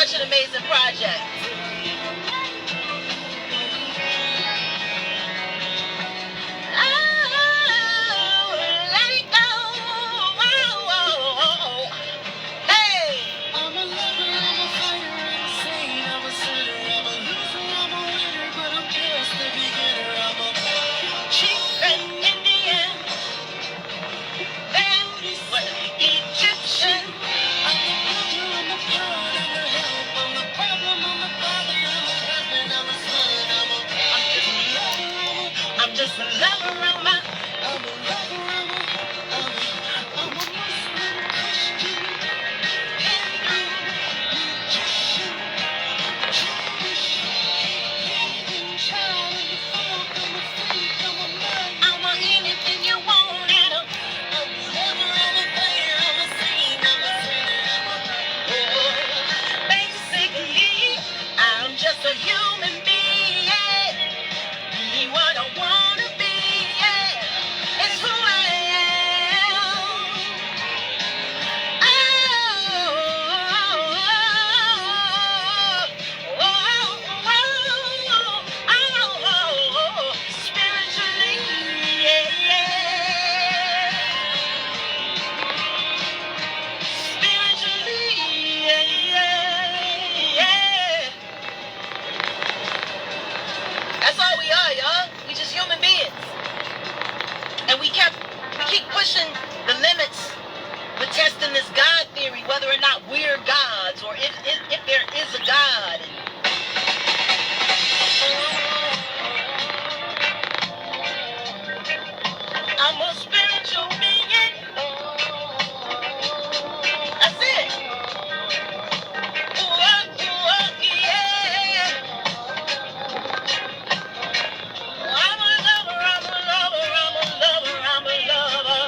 such an amazing project. The limits with testing this God theory, whether or not we're gods, or if there is a God. I'm a spiritual being. That's it. Yeah. I'm a lover, I'm a lover, I'm a lover, I'm a lover.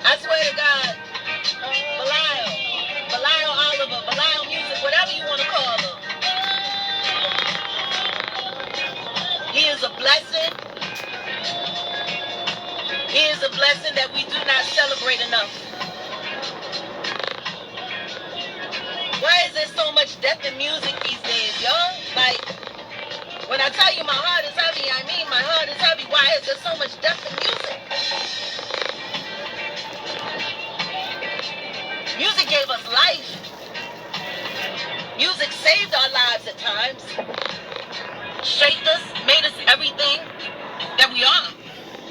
I swear to God, Belial Oliver, Belial Music, whatever you want to call him. He is a blessing. He is a blessing that we do not celebrate enough. Why is there so much death in music these days, y'all? Like, when I tell you my heart is heavy, I mean my heart is heavy. Why is there so much death in music? Music gave us life. Music saved our lives at times. Shaped us, made us everything that we are.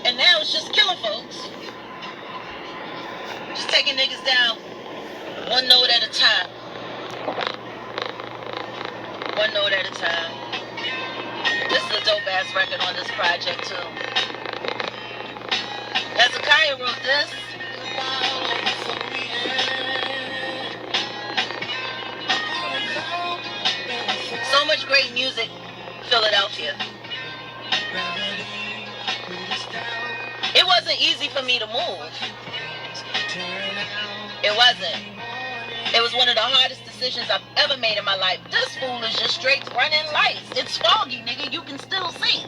And now it's just killing folks. Just taking niggas down one note at a time. One note at a time. This is a dope ass record on this project too. Hezekiah wrote this. So much great music, Philadelphia. It wasn't easy for me to move. It wasn't. It was one of the hardest decisions I've ever made in my life. This fool is just straight running lights. It's foggy, nigga. You can still see.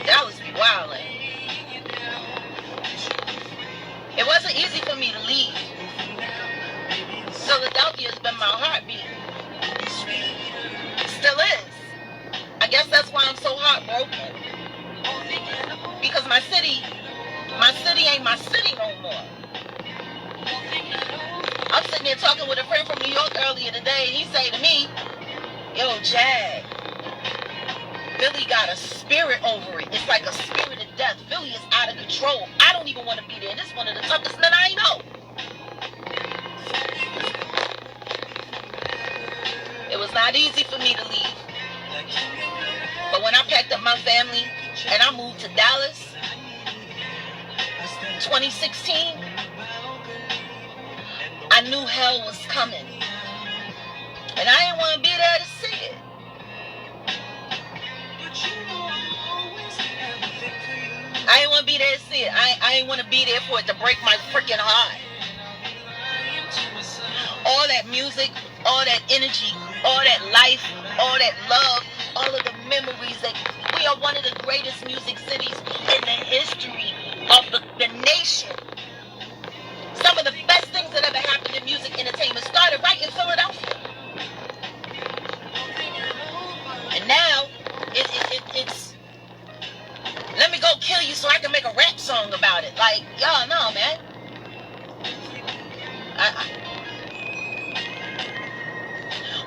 Dallas be wildin'. It wasn't easy for me to leave. Philadelphia has been my heartbeat. Still is. I guess that's why I'm so heartbroken. Because my city ain't my city no more. I'm sitting there talking with a friend from New York earlier today, and he say to me, yo, Jag, Philly got a spirit over it. It's like a spirit of death. Philly is out of control. I don't even want to be there. This is one of the toughest men I know. It was not easy for me to leave. But when I packed up my family and I moved to Dallas, 2016, I knew hell was coming. And I didn't want to be there to see it. I didn't want to be there to see it. I didn't want to be there for it to break my freaking heart. All that music, all that energy, all that life, all that love, all of the memories. That we are one of the greatest music cities in the history of the nation. Some of the best things that ever happened in music entertainment started right in Philadelphia. And now, it's let me go kill you so I can make a rap song about it. Like, y'all know, man.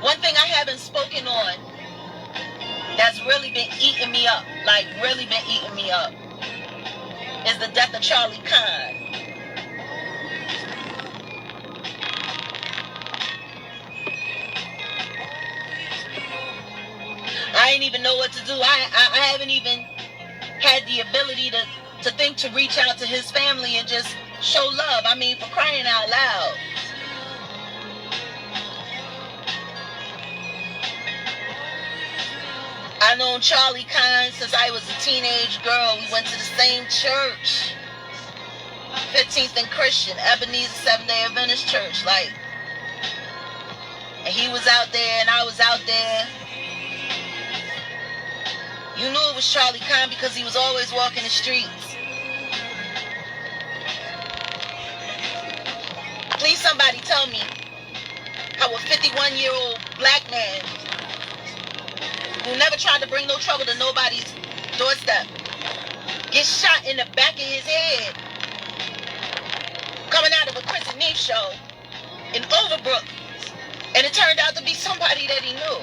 One thing I haven't spoken on that's really been eating me up, like really been eating me up, is the death of Charlie Kahn. I ain't even know what to do. I haven't even had the ability to think to reach out to his family and just show love. I mean, for crying out loud. I known Charlie Kahn since I was a teenage girl. We went to the same church, 15th and Christian, Ebenezer Seventh-day Adventist Church. Like, and he was out there and I was out there. You knew it was Charlie Kahn because he was always walking the streets. Please somebody tell me how a 51-year-old black man who never tried to bring no trouble to nobody's doorstep gets shot in the back of his head coming out of a Chris and Neef show in Overbrook, and it turned out to be somebody that he knew.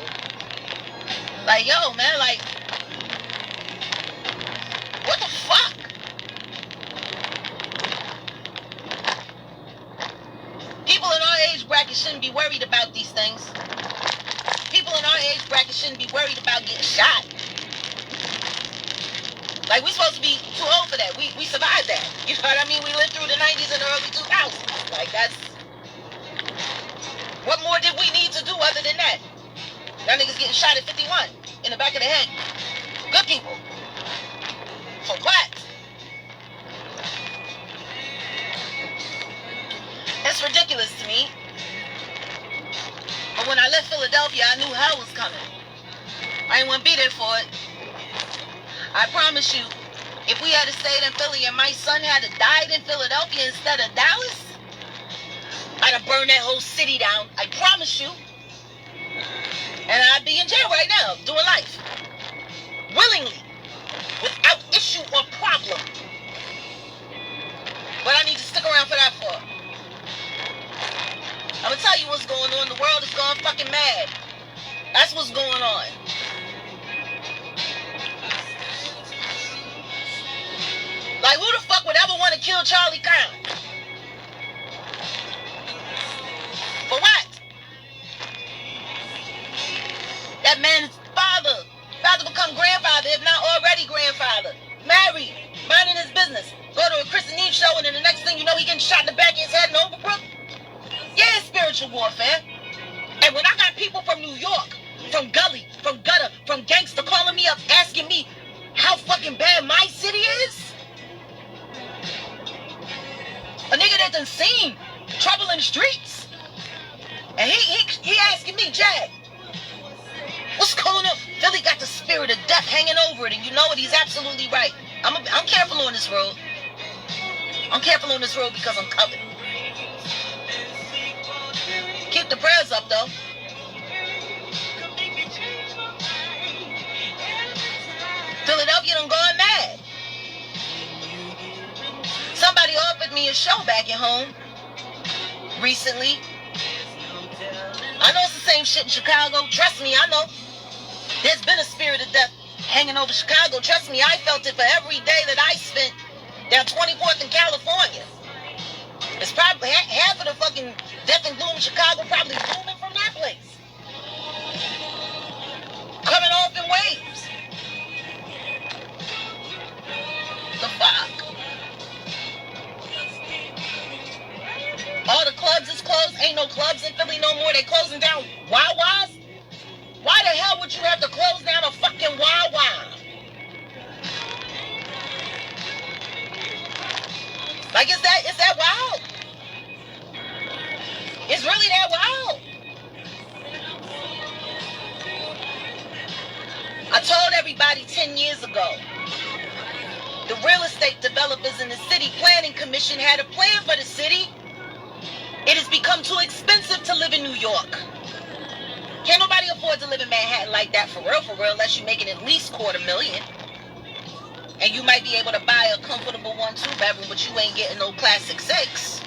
Like, yo, man, like, what the fuck? People in our age bracket shouldn't be worried about these things. People in our age bracket shouldn't be worried about getting shot. Like, we're supposed to be too old for that. We survived that. You know what I mean? We lived through the 90s and the early 2000s. Like, that's... What more did we need to do other than that? That nigga's getting shot at 51 in the back of the head. Good people. For what? It's ridiculous to me. But when I left Philadelphia, I knew hell was coming. I didn't want to be there for it. I promise you, if we had stayed in Philly and my son had died in Philadelphia instead of Dallas, I'd have burned that whole city down. I promise you. And I'd be in jail right now, doing life. Willingly. Without issue or problem. What I need to stick around for that for? I'm gonna tell you what's going on. The world is going fucking mad. That's what's going on. Like, who the fuck would ever want to kill Charlie Kahn? For what? That man's father, about to become grandfather, if not already grandfather, married, minding his business, go to a Chris and Neef show, and then the next thing you know, he getting shot in the back of his head in Overbrook. Yeah, it's spiritual warfare. And when I got people from New York, from gully, from gutter, from gangster calling me up, asking me how fucking bad my city is, a nigga that done seen trouble in the streets, and he asking me, Jag, what's going on? Philly got the spirit of death hanging over it, and you know what? He's absolutely right. I'm careful on this road. I'm careful on this road because I'm covered. Keep the prayers up, though. Philadelphia done gone mad. Somebody offered me a show back at home recently. I know it's the same shit in Chicago. Trust me, I know. There's been a spirit of death hanging over Chicago. Trust me, I felt it for every day that I spent down 24th in California. It's probably half of the fucking death and gloom in Chicago probably booming from that place. Coming off in waves. The fuck? All the clubs is closed. Ain't no clubs in Philly no more. They closing down Wawa's. Why the hell would you have to close down a fucking Wawa? Like, is that wild? It's really that wild. I told everybody 10 years ago, the real estate developers in the city planning commission had a plan for the city. It has become too expensive to live in New York. Can't nobody afford to live in Manhattan like that for real, unless you're making at least $250,000. And you might be able to buy a comfortable 1-2 bedroom, but you ain't getting no classic 6.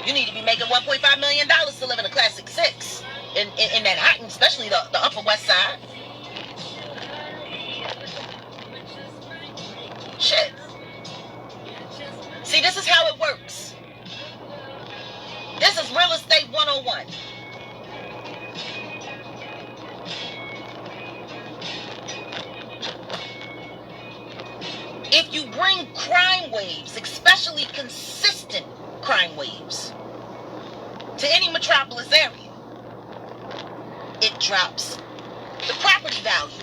You need to be making $1.5 million to live in a classic 6 in Manhattan, especially the Upper West Side. Shit. See, this is how it works. This is real estate 101. If you bring crime waves, especially consistent crime waves, to any metropolis area, it drops the property value.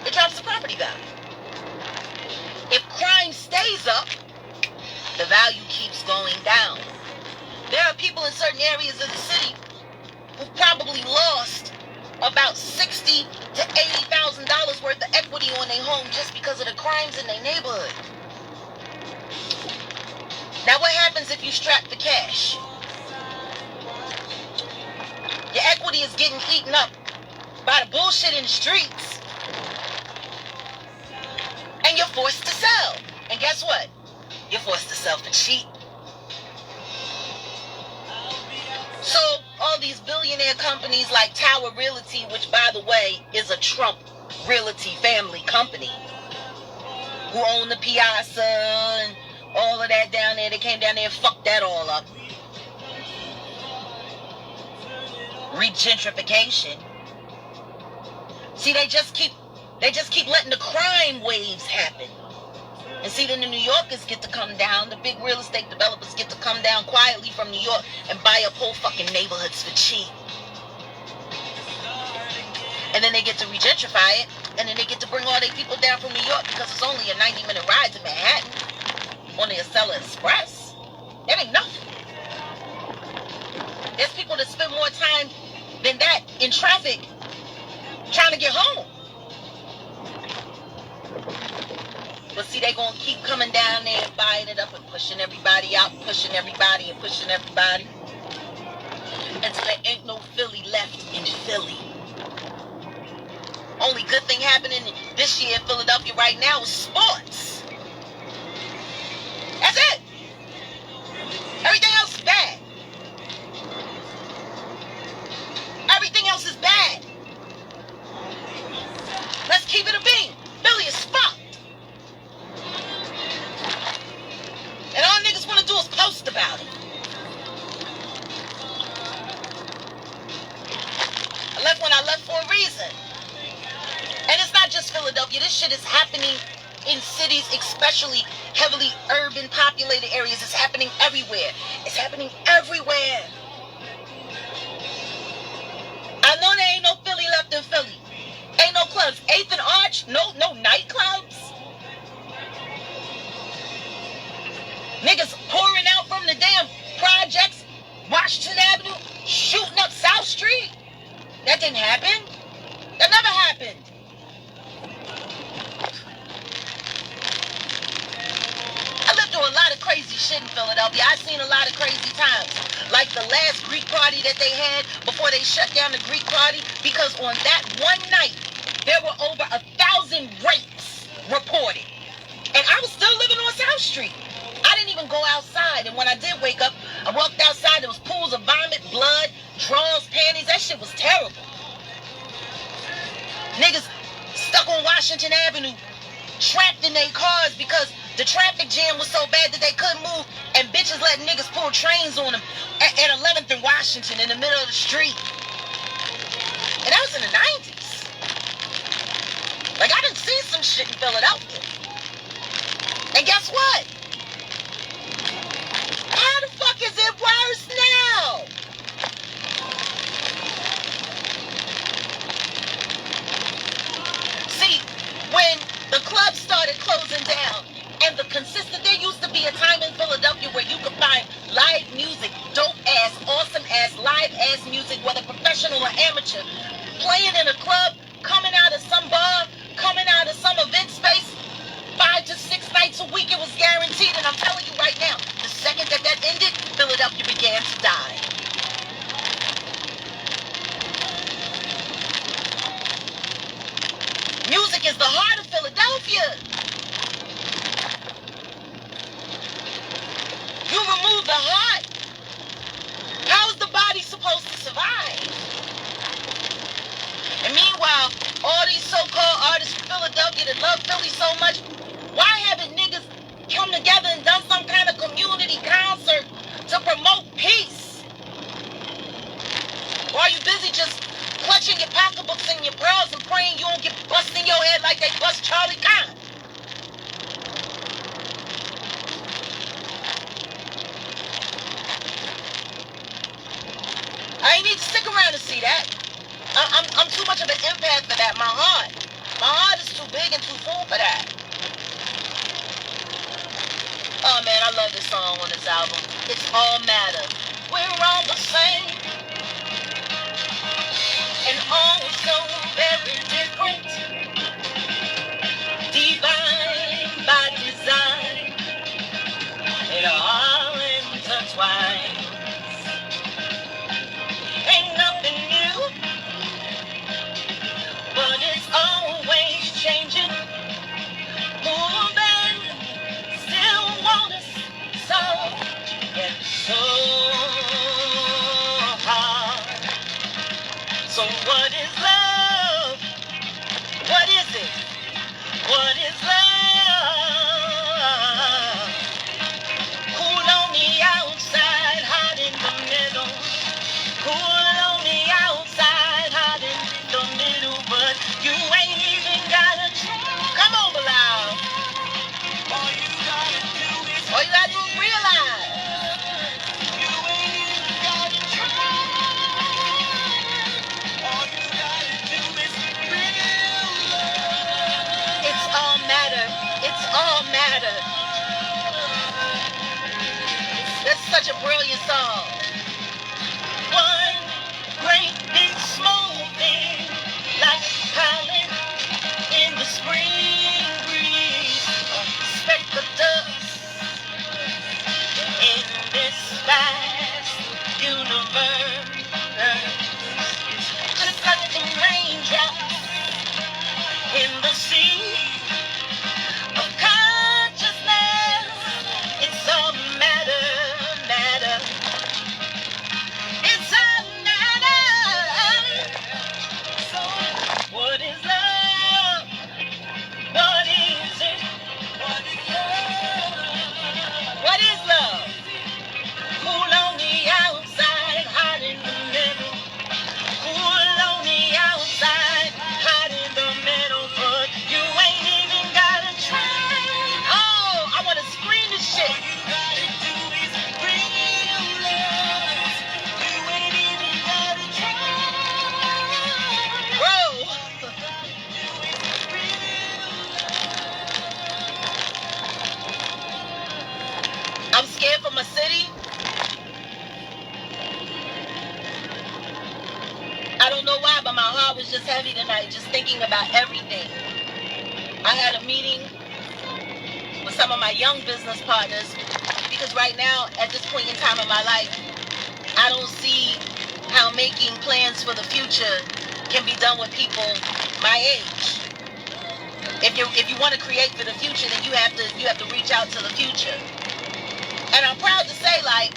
It drops the property value. If crime stays up, the value keeps going down. There are people in certain areas of the city who've probably lost about $60,000 to $80,000 worth of equity on their home just because of the crimes in their neighborhood. Now what happens if you strap the cash? Your equity is getting eaten up by the bullshit in the streets, and you're forced to sell. And guess what? You're forced to sell for cheap. So all these billionaire companies like Tower Realty, which by the way is a Trump Realty family company, who own the Piazza and all of that down there, they came down there and fucked that all up. Regentrification. See, they just keep letting the crime waves happen. And see, then the New Yorkers get to come down, the big real estate developers get to come down quietly from New York and buy up whole fucking neighborhoods for cheap. And then they get to regentrify it, and then they get to bring all their people down from New York because it's only a 90-minute ride to Manhattan on the Acela Express. That ain't nothing. There's people that spend more time than that in traffic trying to get home. But see, they gonna keep coming down there and buying it up and pushing everybody out, pushing everybody and pushing everybody, until there ain't no Philly left in Philly. Only good thing happening this year in Philadelphia right now is sports. That's it. Everything else is bad. Everything else is bad. Let's keep it a bean. Philly is fucked. And all niggas want to do is post about it. I left when I left for a reason. And it's not just Philadelphia. This shit is happening in cities, especially heavily urban populated areas. It's happening everywhere. It's happening everywhere. I know there ain't no Philly left in Philly. Ain't no clubs. 8th and Arch, no nightclubs. Niggas pouring out from the damn projects, Washington Avenue, shooting up South Street. That didn't happen. That never happened. I lived through a lot of crazy shit in Philadelphia. I've seen a lot of crazy times. Like the last Greek party that they had before they shut down the Greek party, because on that one night, there were over 1,000 rapes reported. And I was still living on South Street. I didn't even go outside, and when I did wake up, I walked outside, there was pools of vomit, blood, drawers, panties. That shit was terrible. Niggas stuck on Washington Avenue, trapped in their cars because the traffic jam was so bad that they couldn't move, and bitches letting niggas pull trains on them at 11th and Washington in the middle of the street. And that was in the 90s. Like, I done seen some shit in Philadelphia. And guess what? How the fuck is it worse now? See, when the clubs started closing down and the consistent, there used to be a time in Philadelphia where you could find live music, dope ass, awesome ass, live ass music, whether professional professional or amateur, playing in a club, coming out of some bar, coming out of some event space, 5 to 6 nights a week, it was guaranteed. And I'm telling you right now, the second that ended, Philadelphia began to die. Music is the heart of Philadelphia. You remove the heart, how is the body supposed to survive? And meanwhile, all these so-called artists from Philadelphia that love Philly so much, why haven't niggas come together and done some kind of community concert to promote peace? Or are you busy just clutching your pocketbooks and your pearls and praying you don't get busted in your head like they bust Charlie Khan? I ain't need to stick around to see that. I'm too much of an empath for that. My heart is too big and too full for that. Oh man, I love this song on this album. It's All Matter. We're all the same, and all so very different. Divine by design, it all intertwined. Ain't nothing new, but it's always changing, moving, still want us so, and so hard. So what is love? What is it? What is love? Cool on the outside, hot in the middle. Cool on the outside, hot in the middle, but you ain't even gotta try. Come on, Bilal. All you gotta do is realize. You ain't even gotta try. All you gotta do is realize. It's all matter. It's all matter. That's such a brilliant song. One great big small thing, like pollen in the spring breeze. Speck of dust in this vast universe. Just like the raindrops in the sea of consciousness. It's all matter, matter. It's all matter. So what is love? What is it? What is love? What is love? Cool on the outside, hot in the middle. Cool on the outside, hot in the middle, but you ain't even gotta try. Oh, I wanna scream this shit. All you gotta do is realize. You ain't even gotta try. Bro. I'm scared for my city. I don't know why, but my heart was just heavy tonight, just thinking about everything. I had a meeting with some of my young business partners because right now, at this point in time in my life, I don't see how making plans for the future can be done with people my age. If you want to create for the future, then you have to reach out to the future. And I'm proud to say, like,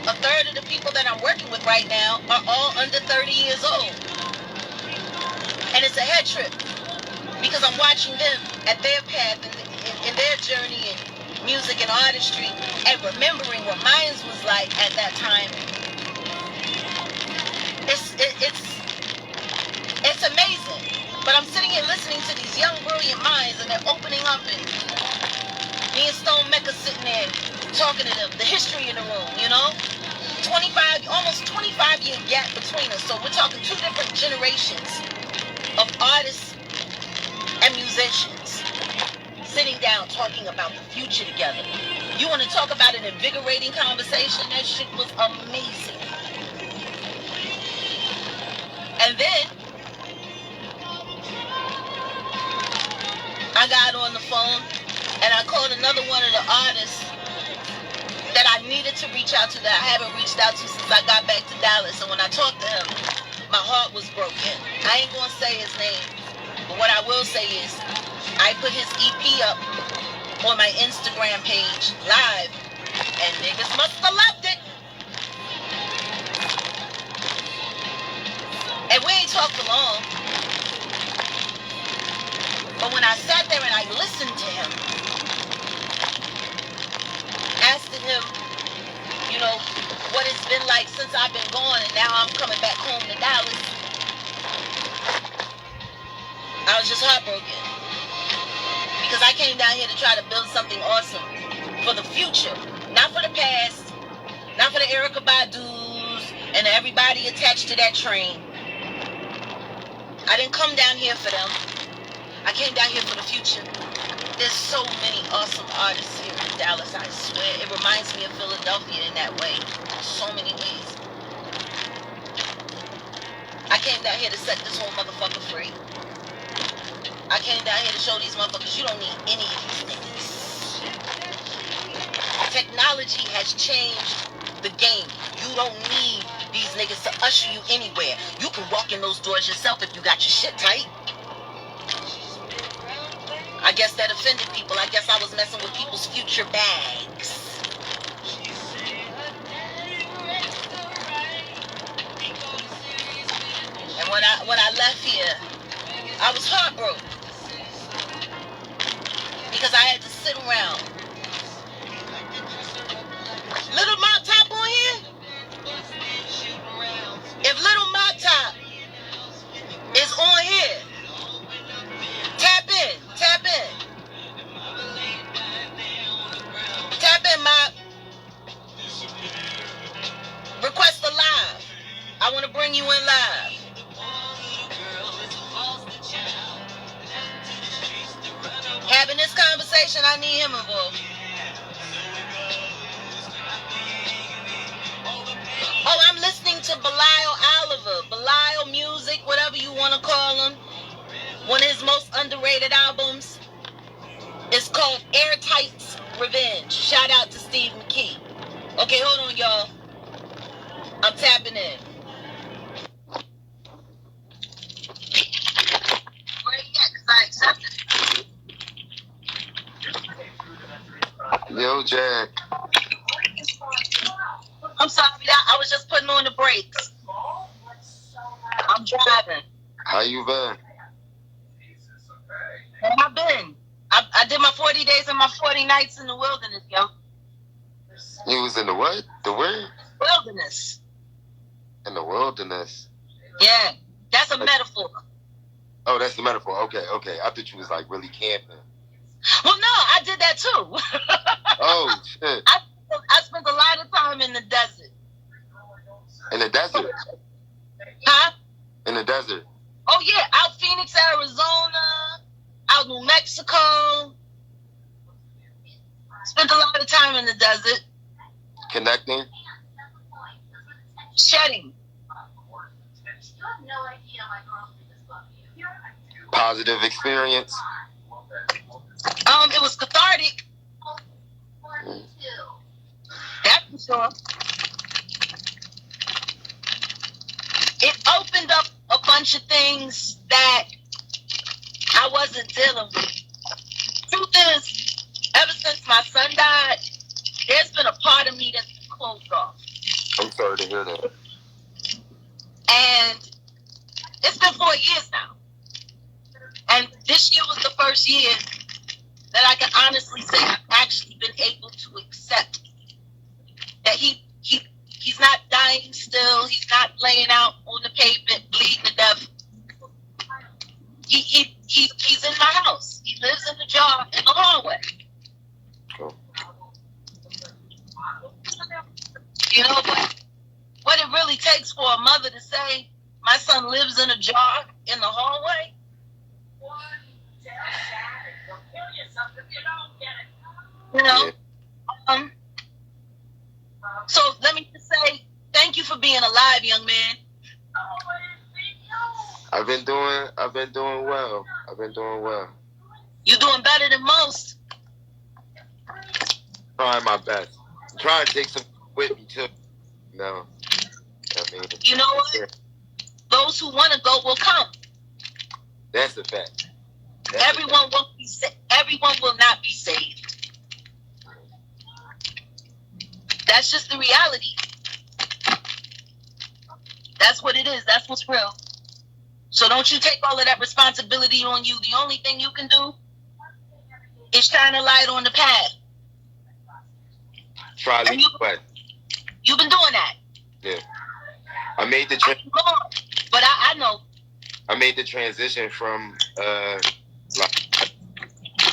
a third of the people that I'm working with right now are all under 30 years old. And it's a head trip because I'm watching them at their path in their journey in music and artistry and remembering what mine was like at that time. It's amazing. But I'm sitting here listening to these young, brilliant minds, and they're opening up, and me and Stone Mecca sitting there talking to them, the history in the room, you know? Almost 25-year gap between us. So we're talking two different generations of artists and musicians sitting down talking about the future together. You want to talk about an invigorating conversation? That shit was amazing. And then I got on the phone and I called another one of the artists that I needed to reach out to that I haven't reached out to since I got back to Dallas. And when I talked to him, my heart was broken. I ain't gonna say his name, but what I will say is I put his EP up on my Instagram page live, and niggas must have loved it. And we ain't talked long, but when I sat there and I listened to him, asking him, you know, what it's been like since I've been gone and now I'm coming back home to Dallas, I was just heartbroken. Because I came down here to try to build something awesome for the future. Not for the past, not for the Erykah Badu's and everybody attached to that train. I didn't come down here for them. I came down here for the future. There's so many awesome artists here in Dallas, I swear. It reminds me of Philadelphia in that way. So many ways. I came down here to set this whole motherfucker free. I came down here to show these motherfuckers you don't need any of these things. Technology has changed the game. You don't need these niggas to usher you anywhere. You can walk in those doors yourself if you got your shit tight. I guess that offended people. I guess I was messing with people's future bags. And when I left here, I was heartbroken. Because I had to sit around. Little Mop Top on here? If Little Mop Top is on here, tap in. Tap in, Mop. Request a live. I want to bring you in live. Having this conversation, I need him involved. Oh, I'm listening to Belial Oliver. Belial Music, whatever you want to call him. One of his most underrated albums. It's called Airtight's Revenge. Shout out to Steve McKee. Okay, hold on, y'all. I'm tapping in. Where you at? Because I accepted it. Yo, Jack. I'm sorry, I was just putting on the brakes. I'm driving. How you been? Where I been? I did my 40 days and my 40 nights in the wilderness, yo. You was in the what? The where? Wilderness. In the wilderness? Yeah, that's a metaphor. Oh, that's the metaphor. Okay. I thought you was like really camping. Well, no, I did that too. Oh, shit. I spent a lot of time in the desert. In the desert? Huh? In the desert? Oh, yeah. Out Phoenix, Arizona. Out New Mexico. Spent a lot of time in the desert. Connecting? Shedding. Positive experience? It was cathartic. That's for sure. It opened up a bunch of things that I wasn't dealing with. Truth is, ever since my son died, there's been a part of me that's been closed off. I'm sorry to hear that. And it's been 4 years now. And this year was the first year that I can honestly say I've actually been able to accept that he's not dying still. He's not laying out on the pavement bleeding to death. He's in my house. He lives in the jar in the hallway. Cool. You know, but what it really takes for a mother to say, my son lives in a jar in the hallway. You know? Yeah. So let me just say, thank you for being alive, young man. I've been doing well. You doing better than most. Trying my best. I'm trying to take some with me too. No. I mean, you know what? Yeah. Those who want to go will come. That's a fact. Everyone won't be everyone will not be saved. That's just the reality. That's what it is. That's what's real. So don't you take all of that responsibility on you. The only thing you can do is shine a light on the path. Try to you've been doing that. Yeah. I made the but I know. I made the transition from like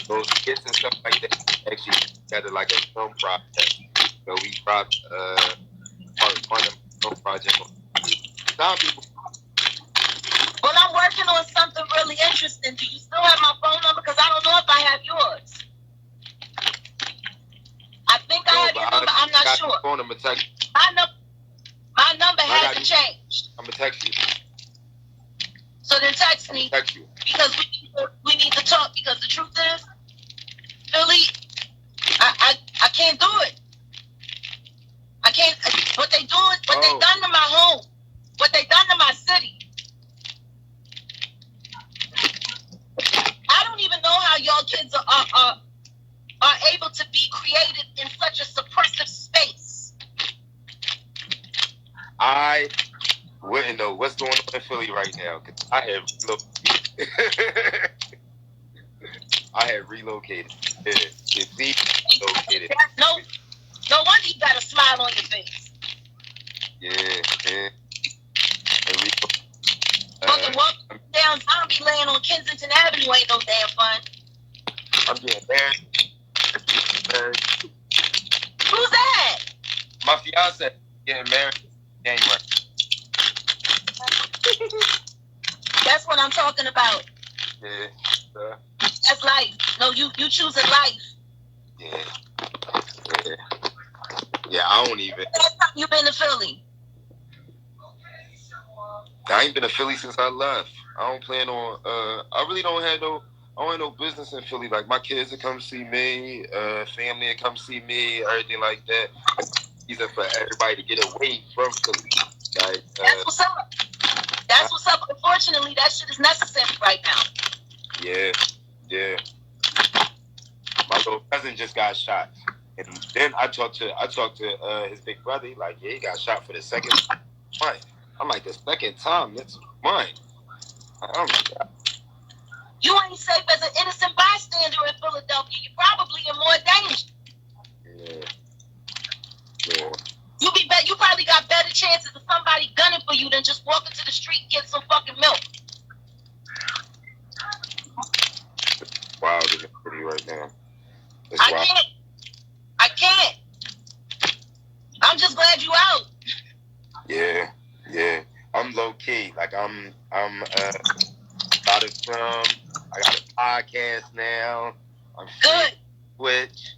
those skits and stuff like that. Actually together like a film project. So we dropped part one of the film project. Some people. Well, I'm working on something really interesting. Do you still have my phone number? Because I don't know if I have yours. I think I have your number. I'm not sure. Phone number, text. My number hasn't changed. I'm gonna text you. So then text me. Text you. Because we need to talk. Because the truth is, Philly, I can't do it. I can't. What they doing? What they done to my home? What they done to my city? I don't even know how y'all kids are able to be creative in such a suppressive space. I wouldn't know what's going on in Philly right now because I have relocated. Relocated. No wonder you got a smile on your face. Yeah. Fucking walking down Zombie Land on Kensington Avenue ain't no damn fun. I'm getting married. Who's that? My fiance getting married in January. That's what I'm talking about. Yeah. That's life. No, you choosing life. Yeah. Yeah, I don't even. Last time you been to Philly? I ain't been to Philly since I left. I don't plan on. I really don't have no business in Philly. Like my kids will come see me, family will come see me, everything like that. Easy for everybody to get away from Philly. Like, that's what's up. That's what's up. Unfortunately, that shit is necessary right now. Yeah. My little cousin just got shot, and then I talked to his big brother. Like, yeah, he got shot for the second time. I'm like, the second time? That's mine. Oh my God. You ain't safe as an innocent bystander in Philadelphia. You're probably in more danger. Yeah. You probably got better chances of somebody gunning for you than just walking to the street and get some fucking milk. Wow, in the city right now. I can't. I'm just glad you out. Yeah. I'm low key. Like I'm about to film. I got a podcast now. I'm good. Twitch.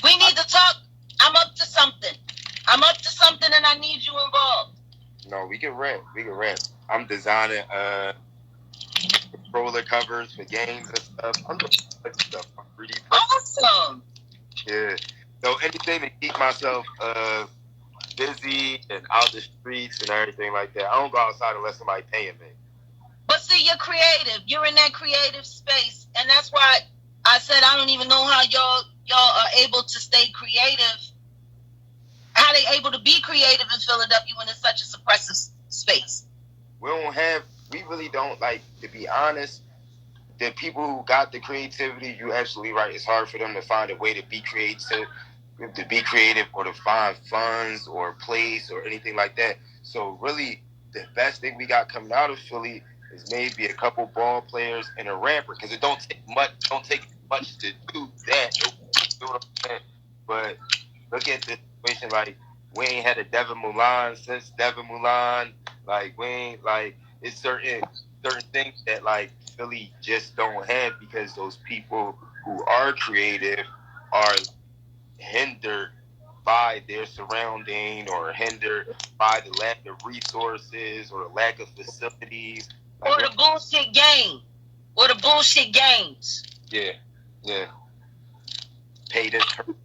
We need to talk. I'm up to something, and I need you involved. No, we can rent. I'm designing controller covers for games and stuff. I'm doing stuff. I'm really awesome. Yeah. So anything to keep myself busy and out the streets and everything like that. I don't go outside unless somebody paying me. But see, you're creative. You're in that creative space, and that's why I said I don't even know how y'all are able to stay creative. How they able to be creative in Philadelphia when it's such a suppressive space? We really don't, like, to be honest, the people who got the creativity, you're absolutely right. It's hard for them to find a way to be creative or to find funds or place or anything like that. So really, the best thing we got coming out of Philly is maybe a couple ball players and a rapper, because it don't take much to do that. You know what I'm saying? But look at the situation, like, we ain't had a Devin Mulan since Devin Mulan. Like, we ain't, like, it's certain things that, like, Philly just don't have because those people who are creative are hindered by their surrounding or hindered by the lack of resources or the lack of facilities. Or the bullshit game. Or the bullshit games. Yeah. Pay this person,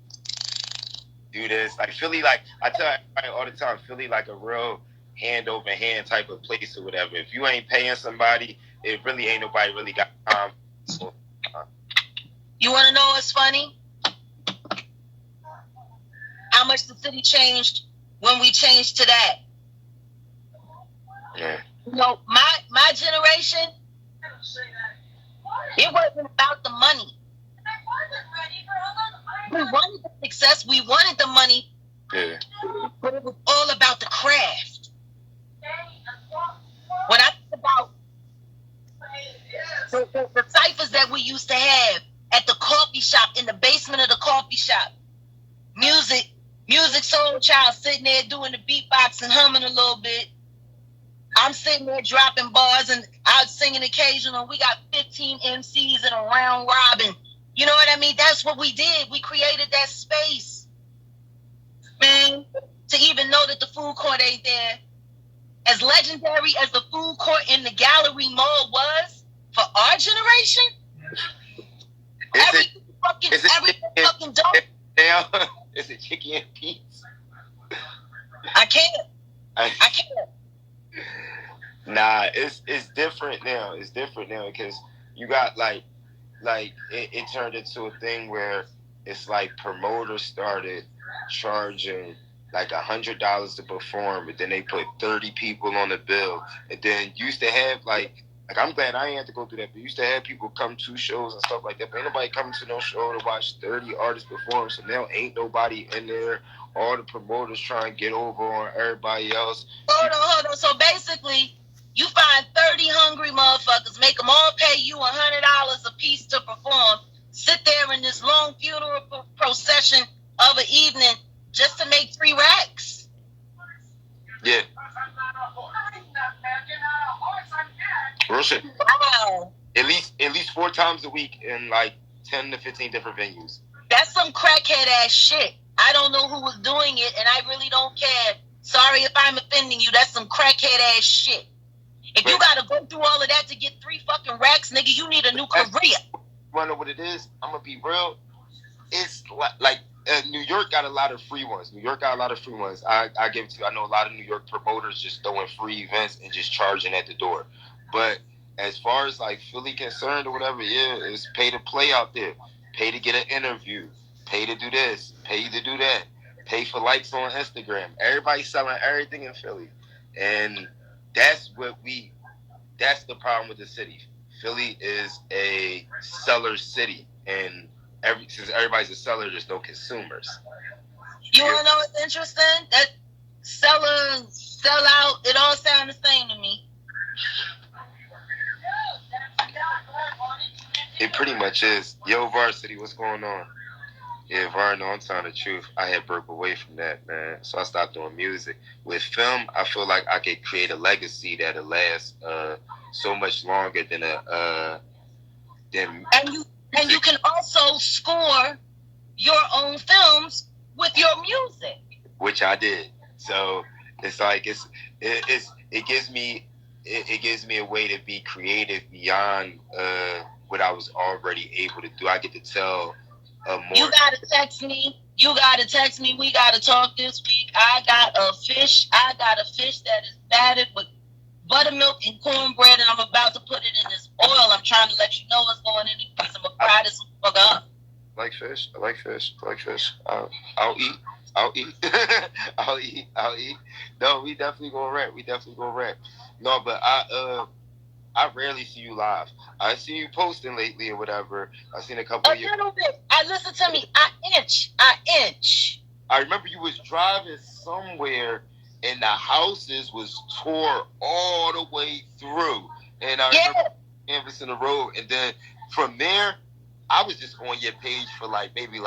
do this. Like Philly, like I tell everybody all the time, Philly like a real hand over hand type of place or whatever. If you ain't paying somebody, it really ain't nobody really got time. You want to know what's funny? How much the city changed when we changed to that? Yeah. You know, my generation, it wasn't about the money. We wanted the success, we wanted the money, Yeah. but it was all about the craft. When I think about the ciphers that we used to have at the coffee shop, in the basement of the coffee shop, music soul child sitting there doing the beatbox and humming a little bit. I'm sitting there dropping bars and I'm singing occasional. We got 15 MCs in a round robin. You know what I mean? That's what we did. We created that space. Man, to even know that the food court ain't there. As legendary as the food court in the Gallery Mall was for our generation, everything fucking dope. Now, is it chicken and peas? I can't. Nah, it's different now. It's different now because you got like it turned into a thing where it's like promoters started charging like $100 to perform, but then they put 30 people on the bill, and then used to have like I'm glad I ain't had to go through that, but used to have people come to shows and stuff like that. But ain't nobody coming to no show to watch 30 artists perform, so now ain't nobody in there. All the promoters trying to get over on everybody else. Hold on. So basically, you find 30 hungry motherfuckers, make them all pay you $100 a piece to perform, sit there in this long funeral procession of an evening just to make 3 racks. Yeah. Real shit. Wow. At least 4 times a week in like 10 to 15 different venues. That's some crackhead ass shit. I don't know who was doing it, and I really don't care. Sorry if I'm offending you. That's some crackhead ass shit. If you gotta go through all of that to get 3 fucking racks, nigga, you need a new career. You wanna know what it is? I'm gonna be real. It's like New York got a lot of free ones. I give it to you. I know a lot of New York promoters just throwing free events and just charging at the door. But as far as like Philly concerned or whatever, yeah, it's pay to play out there. Pay to get an interview. Pay to do this. Pay to do that. Pay for likes on Instagram. Everybody's selling everything in Philly. And that's the problem with the city. Philly is a seller city. And since everybody's a seller, there's no consumers. You want to know what's interesting? That seller, sell out, it all sounds the same to me. It pretty much is. Yo, Varsity, what's going on? Yeah, Var, no, I'm telling the truth. I had broke away from that, man. So I stopped doing music. With film, I feel like I could create a legacy that'll last so much longer than And you can also score your own films with your music, which I did. So it's like it gives me a way to be creative beyond what I was already able to do. I get to tell more. You gotta text me. We gotta talk this week. I got a fish that is battered with buttermilk and cornbread, and I'm about to put it in this oil. I'm trying to let you know what's going in it. I'm gonna fry this fuck up. I like fish. I'll eat. I'll eat. No, we definitely gonna rap. No, but I rarely see you live. I see you posting lately or whatever. I seen a couple of years. A little bit. Listen to me. I inch. I remember you was driving somewhere and the houses was tore all the way through. And I remember canvassing the road. And then from there, I was just on your page for maybe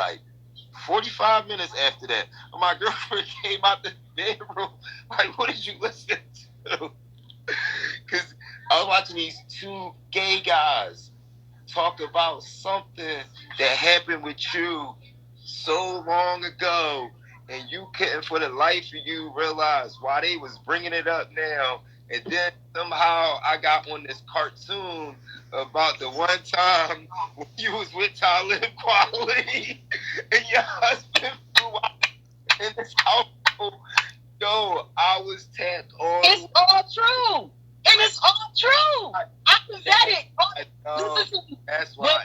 45 minutes after that. My girlfriend came out the bedroom. What did you listen to? Because I was watching these 2 gay guys talk about something that happened with you so long ago. and you couldn't for the life of you realize why they was bringing it up now. And then somehow I got on this cartoon about the one time when you was with Talib Kweli and your husband flew out in this household. Yo, I was tapped on. It's all true. And it's all true. I can vet it. Listen to me. That's why.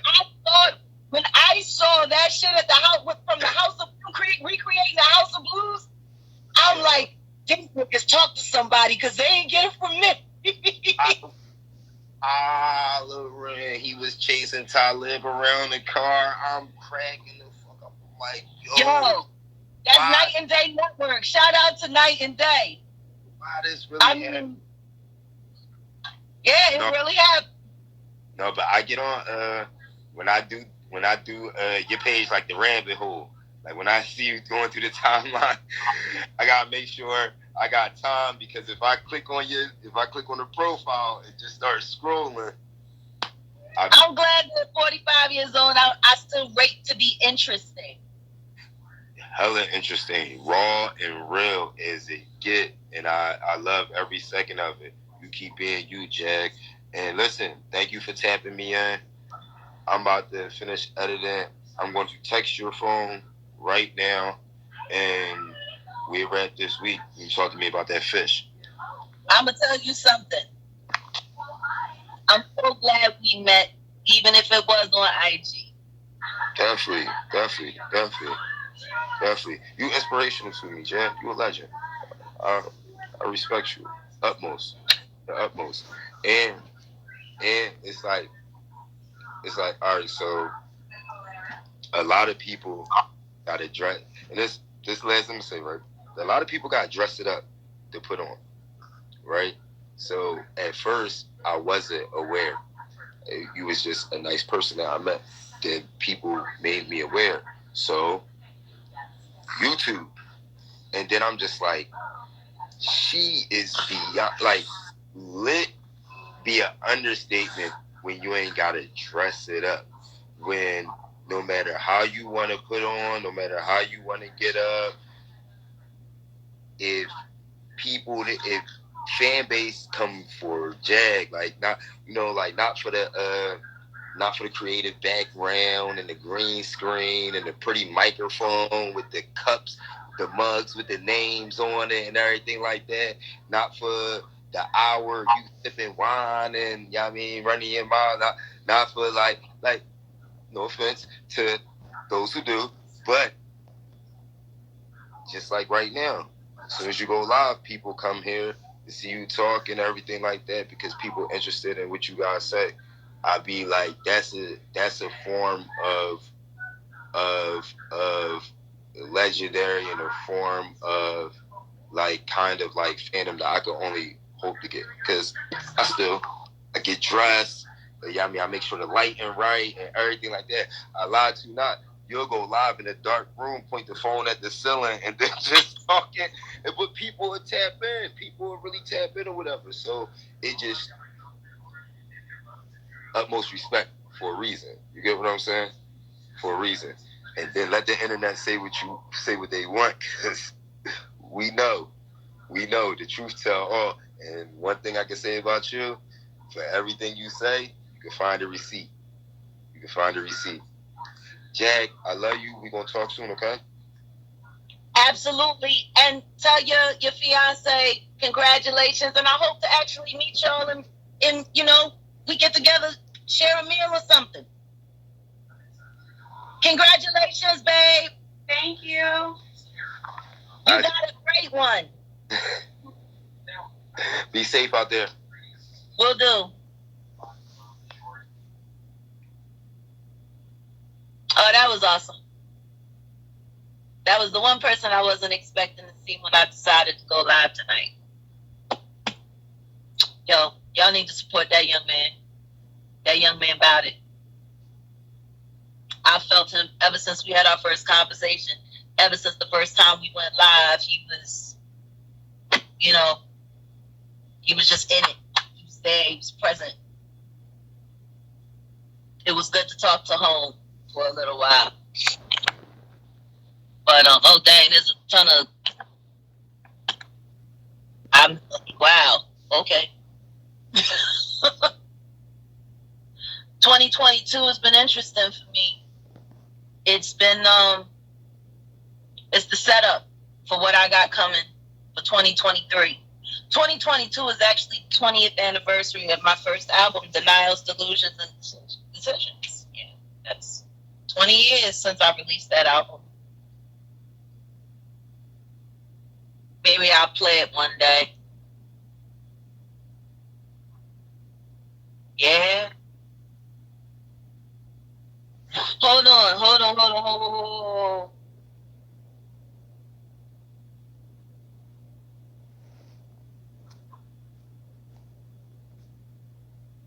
When I saw that shit at the house from the House of recreating the House of Blues, I'm like, these niggas talk to somebody because they ain't get it from me. Hollering, he was chasing Talib around the car. I'm cracking the fuck up. I'm like, yo, that's Night and Day Network. Shout out to Night and Day. Why this really happened? Yeah, it really happened. No, but I get on when I do your page like the rabbit hole. Like when I see you going through the timeline, I gotta make sure I got time, because if I click on the profile, it just starts scrolling. I'm glad that at 45 years old, I still rate to be interesting. Hella interesting, raw and real as it get, and I love every second of it. You keep being you, Jag. And listen, thank you for tapping me in. I'm about to finish editing. I'm going to text your phone right now, and we're at this week. You talk to me about that fish. I'm going to tell you something. I'm so glad we met, even if it was on IG. Definitely. You inspirational to me, Jan. You a legend. I respect you. The utmost. And it's like, all right, so a lot of people got to dress, and this last thing to say, right? A lot of people got dressed it up to put on, right? So at first, I wasn't aware. You was just a nice person that I met. Then people made me aware. So YouTube, and then I'm just like, she is beyond, like, lit be an understatement when you ain't gotta dress it up. When no matter how you want to put on, no matter how you want to get up, if fan base come for Jag, like not for the creative background and the green screen and the pretty microphone with the cups, the mugs with the names on it and everything like that. Not for the hour you sipping wine and, you know what I mean, running your mouth. Not for like, no offense to those who do, but just like right now, as soon as you go live, people come here to see you talk and everything like that, because people interested in what you guys say. I'd be like, that's a form of legendary, and a form of like kind of like fandom that I could only hope to get, because I get dressed. I mean, I make sure the lighting right and everything like that. I lied to you not. You'll go live in a dark room, point the phone at the ceiling, and then just talking. But people will tap in. People will really tap in or whatever. So it just utmost respect for a reason. You get what I'm saying? For a reason. And then let the internet say what they want, because we know the truth tell all. And one thing I can say about you, for everything you say, you can find a receipt. Jag, I love you. We're going to talk soon, okay? Absolutely. And tell your fiance congratulations. And I hope to actually meet y'all in we get together, share a meal or something. Congratulations, babe. Thank you. You got a great one. Be safe out there. Will do. Oh, that was awesome. That was the one person I wasn't expecting to see when I decided to go live tonight. Yo, y'all need to support that young man. That young man about it. I felt him ever since we had our first conversation. Ever since the first time we went live, he was, he was just in it. He was there. He was present. It was good to talk to home for a little while. But But oh dang, there's a ton of. Wow. Okay. 2022 has been interesting for me. It's been it's the setup for what I got coming for 2023. 2022 is actually the 20th anniversary of my first album, Denials, Delusions, and Decisions. Yeah, that's 20 years since I released that album. Maybe I'll play it one day. Yeah. Hold on.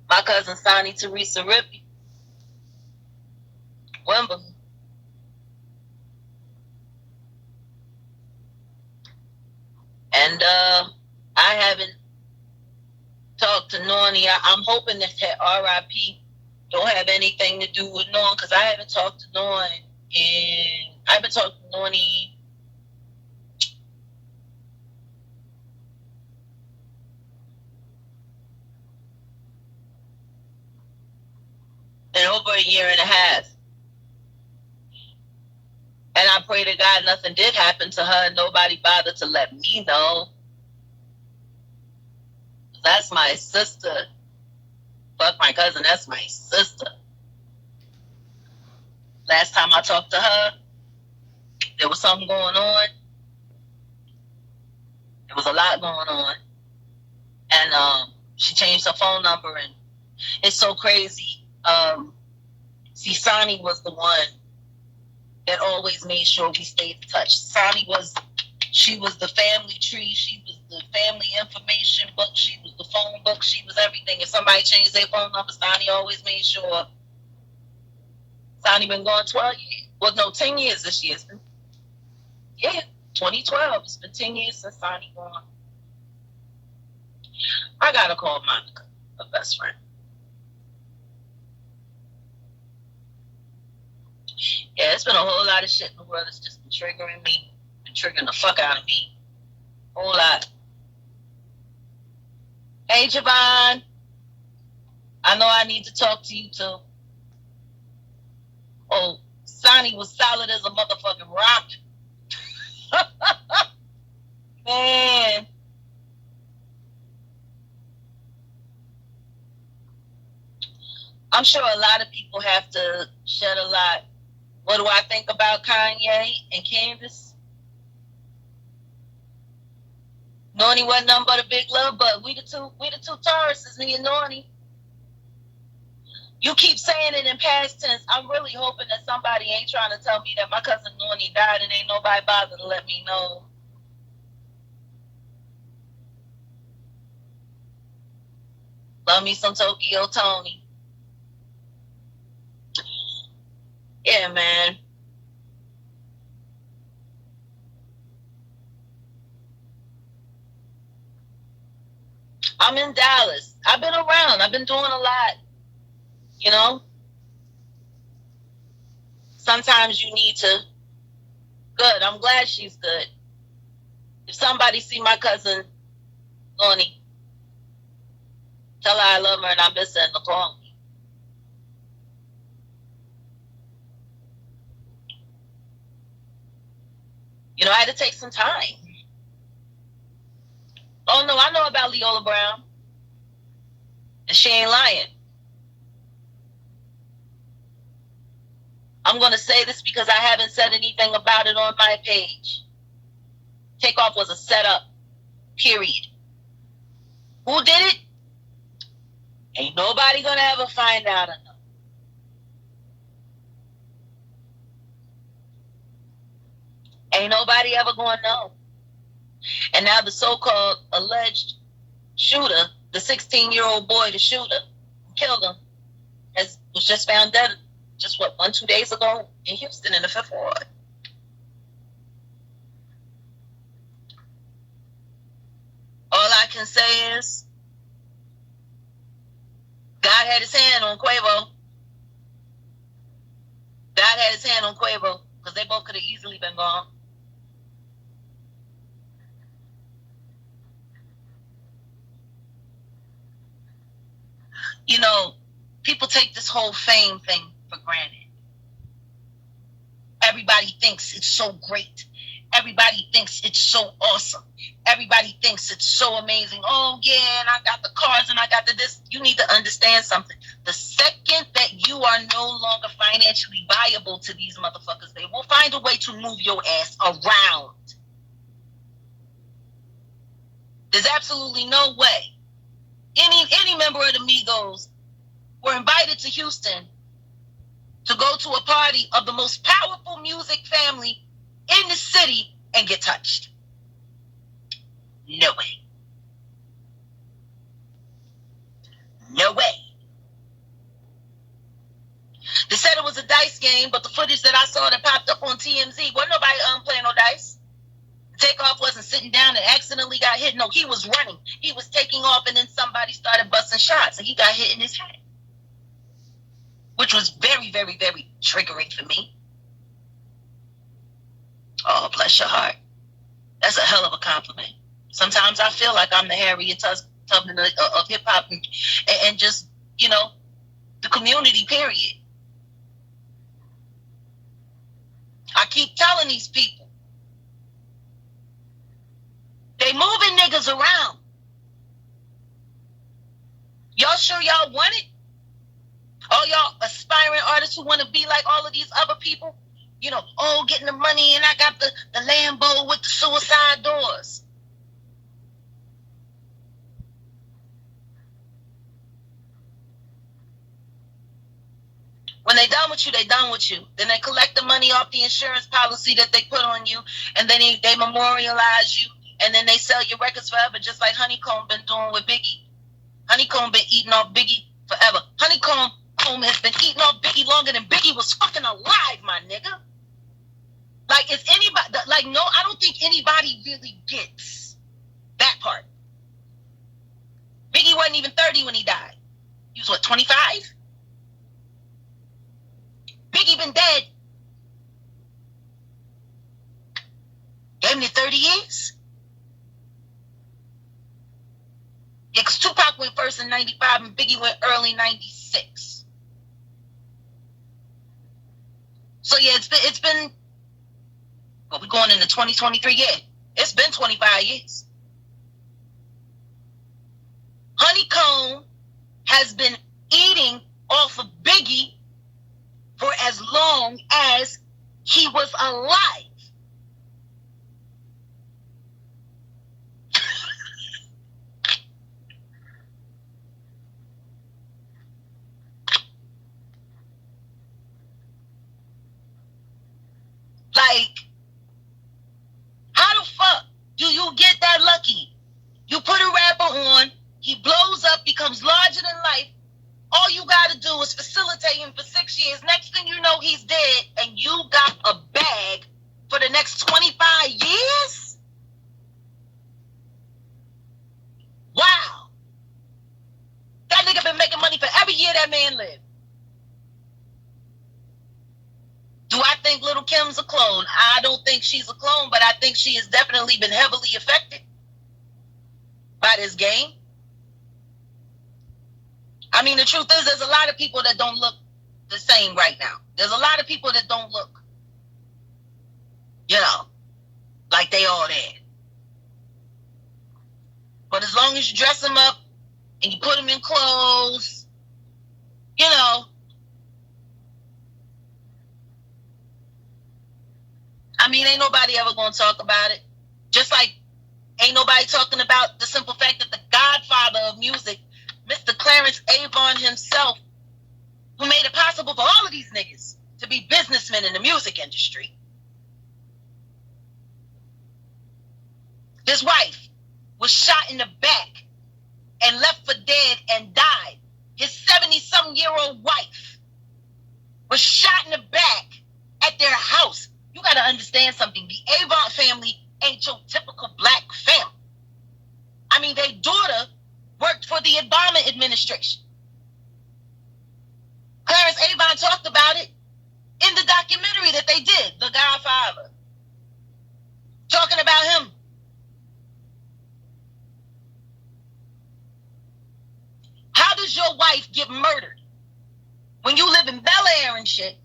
My cousin Sonny Teresa Rippey, Wimbledon. And I haven't talked to Nornie. I'm hoping that RIP don't have anything to do with Norn, because I haven't talked to Norn, and I've been talking to Nornie in over a year and a half. And I pray to God nothing did happen to her, and nobody bothered to let me know. That's my sister. Fuck my cousin, that's my sister. Last time I talked to her, there was something going on. There was a lot going on. And she changed her phone number, and it's so crazy. See, Sonny was the one that always made sure we stayed in touch. She was the family tree. She was the family information book. She was the phone book. She was everything. If somebody changed their phone number, Sonny always made sure. Sonny been gone 12 years. Well, no, 10 years this year. 2012. It's been 10 years since Sonny gone. I gotta call Monica, her best friend. Yeah, it's been a whole lot of shit in the world that's just been triggering me. Been triggering the fuck out of me. Whole lot. Hey, Javon. I know I need to talk to you too. Oh, Sonny was solid as a motherfucking rock. Man. I'm sure a lot of people have to shed a lot. What do I think about Kanye and Candace? Nornie wasn't nothing but a big love, but we the two Tauruses, me and Nornie. You keep saying it in past tense. I'm really hoping that somebody ain't trying to tell me that my cousin Nornie died and ain't nobody bothered to let me know. Love me some Tokyo Tony. Yeah, man. I'm in Dallas. I've been around. I've been doing a lot. You know? Sometimes you need to. Good. I'm glad she's good. If somebody see my cousin Nornie, tell her I love her and I miss her in the call. You know, I had to take some time. Oh, no, I know about Leola Brown. And she ain't lying. I'm going to say this because I haven't said anything about it on my page. Takeoff was a setup, period. Who did it? Ain't nobody going to ever find out enough. Ain't nobody ever going to know. And now the so-called alleged shooter, the 16-year-old boy, the shooter, who killed him, was just found dead just 1-2 days ago in Houston in the 5th Ward. All I can say is God had his hand on Quavo. God had his hand on Quavo because they both could have easily been gone. You know, people take this whole fame thing for granted. Everybody thinks it's so great. Everybody thinks it's so awesome. Everybody thinks it's so amazing. Oh, yeah, and I got the cars and I got the this. You need to understand something. The second that you are no longer financially viable to these motherfuckers, they will find a way to move your ass around. There's absolutely no way. Any member of the Migos were invited to Houston to go to a party of the most powerful music family in the city and get touched. No way. No way. They said it was a dice game, but the footage that I saw that popped up on TMZ, wasn't nobody playing no dice. Takeoff wasn't sitting down and accidentally got hit. No, he was running. He was taking off, and then somebody started busting shots, and he got hit in his head, which was very, very, very triggering for me. Oh, bless your heart. That's a hell of a compliment. Sometimes I feel like I'm the Harriet Tubman of hip-hop and just, you know, the community, period. I keep telling these people, they moving niggas around. Y'all sure y'all want it? All y'all aspiring artists who want to be like all of these other people, you know, oh, getting the money and I got the Lambo with the suicide doors. When they done with you, they done with you. Then they collect the money off the insurance policy that they put on you, and then they memorialize you, and then they sell your records forever, just like Honeycomb been doing with Biggie. Honeycomb been eating off Biggie forever. Honeycomb has been eating off Biggie longer than Biggie was fucking alive, my nigga. Like, is anybody, like, no, I don't think anybody really gets that part. Biggie wasn't even 30 when he died. He was, what, 25? Biggie been dead damn near 30 years. Yeah, because Tupac went first in 95 and Biggie went early 96. So yeah, it's been well, we're going into 2023, yeah. It's been 25 years. Honeycomb has been eating off of Biggie for as long as he was alive. Like, how the fuck do you get that lucky? You put a rapper on, he blows up, becomes larger than life. All you gotta do is facilitate him for 6 years. Next thing you know, he's dead, and you got a bag for the next 25 years? Wow. That nigga been making money for every year that man lived. Do I think Little Kim's a clone? I don't think she's a clone, but I think she has definitely been heavily affected by this game. I mean, the truth is, there's a lot of people that don't look the same right now. There's a lot of people that don't look, you know, like they all there. But as long as you dress them up and you put them in clothes, you know, I mean, ain't nobody ever going to talk about it. Just like ain't nobody talking about the simple fact that the godfather of music, Mr. Clarence Avon himself, who made it possible for all of these niggas to be businessmen in the music industry. His wife was shot in the back and left for dead and died. His 70-something-year-old wife was shot in the back at their house. You got to understand something. The Avon family ain't your typical black family. I mean, their daughter worked for the Obama administration. Clarence Avon talked about it in the documentary that they did, The Godfather. Talking about him. How do does your wife get murdered? When you live in Bel Air and shit,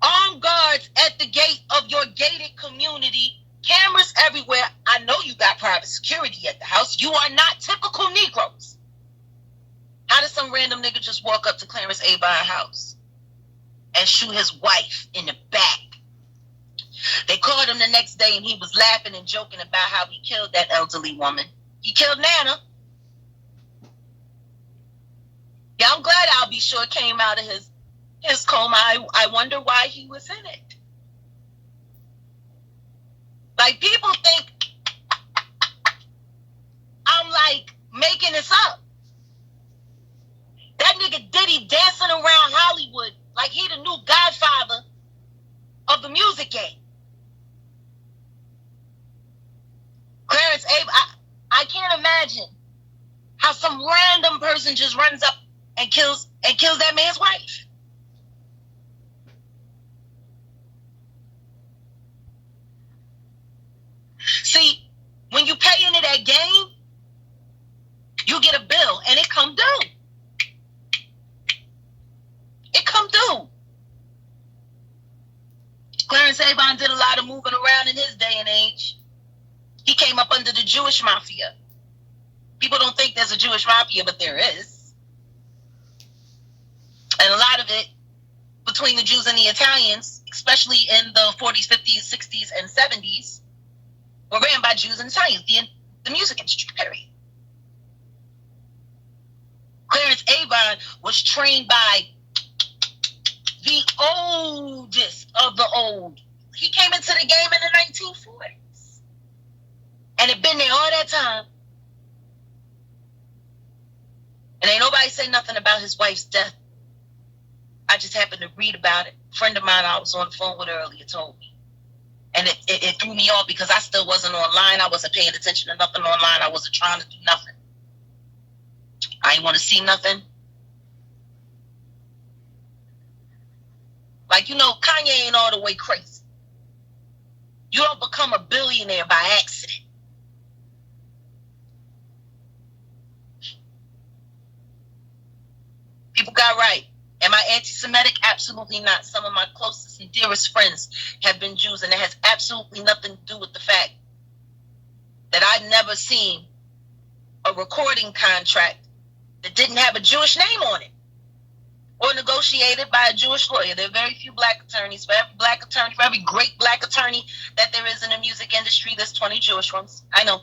armed guards at the gate of your gated community, cameras everywhere. I know you got private security at the house. You are not typical Negroes. How does some random nigga just walk up to Clarence Abon's house and shoot his wife in the back? They called him the next day and he was laughing and joking about how he killed that elderly woman. He killed Nana. Yeah, I'm glad I'll be sure came out of his coma. I wonder why he was in it. Like, people think I'm like making this up. That nigga Diddy dancing around Hollywood like he the new godfather of the music game. Clarence Abe, I can't imagine how some random person just runs up and kills that man's wife. See, when you pay into that game, you get a bill and it come due. It come due. Clarence Abon did a lot of moving around in his day and age. He came up under the Jewish mafia. People don't think there's a Jewish mafia, but there is. And a lot of it between the Jews and the Italians, especially in the 40s, 50s, 60s, and 70s, were ran by Jews and Italians, the music industry, period. Clarence Abon was trained by the oldest of the old. He came into the game in the 1940s. And had been there all that time. And ain't nobody say nothing about his wife's death. I just happened to read about it. A friend of mine I was on the phone with earlier told me. And it threw me off because I still wasn't online. I wasn't paying attention to nothing online. I wasn't trying to do nothing. I didn't want to see nothing. Like, Kanye ain't all the way crazy. You don't become a billionaire by accident. People got right. Am I anti-Semitic? Absolutely not. Some of my closest and dearest friends have been Jews, and it has absolutely nothing to do with the fact that I've never seen a recording contract that didn't have a Jewish name on it or negotiated by a Jewish lawyer. There are very few black attorneys. For every black attorney, for every great black attorney that there is in the music industry, there's 20 Jewish ones. I know.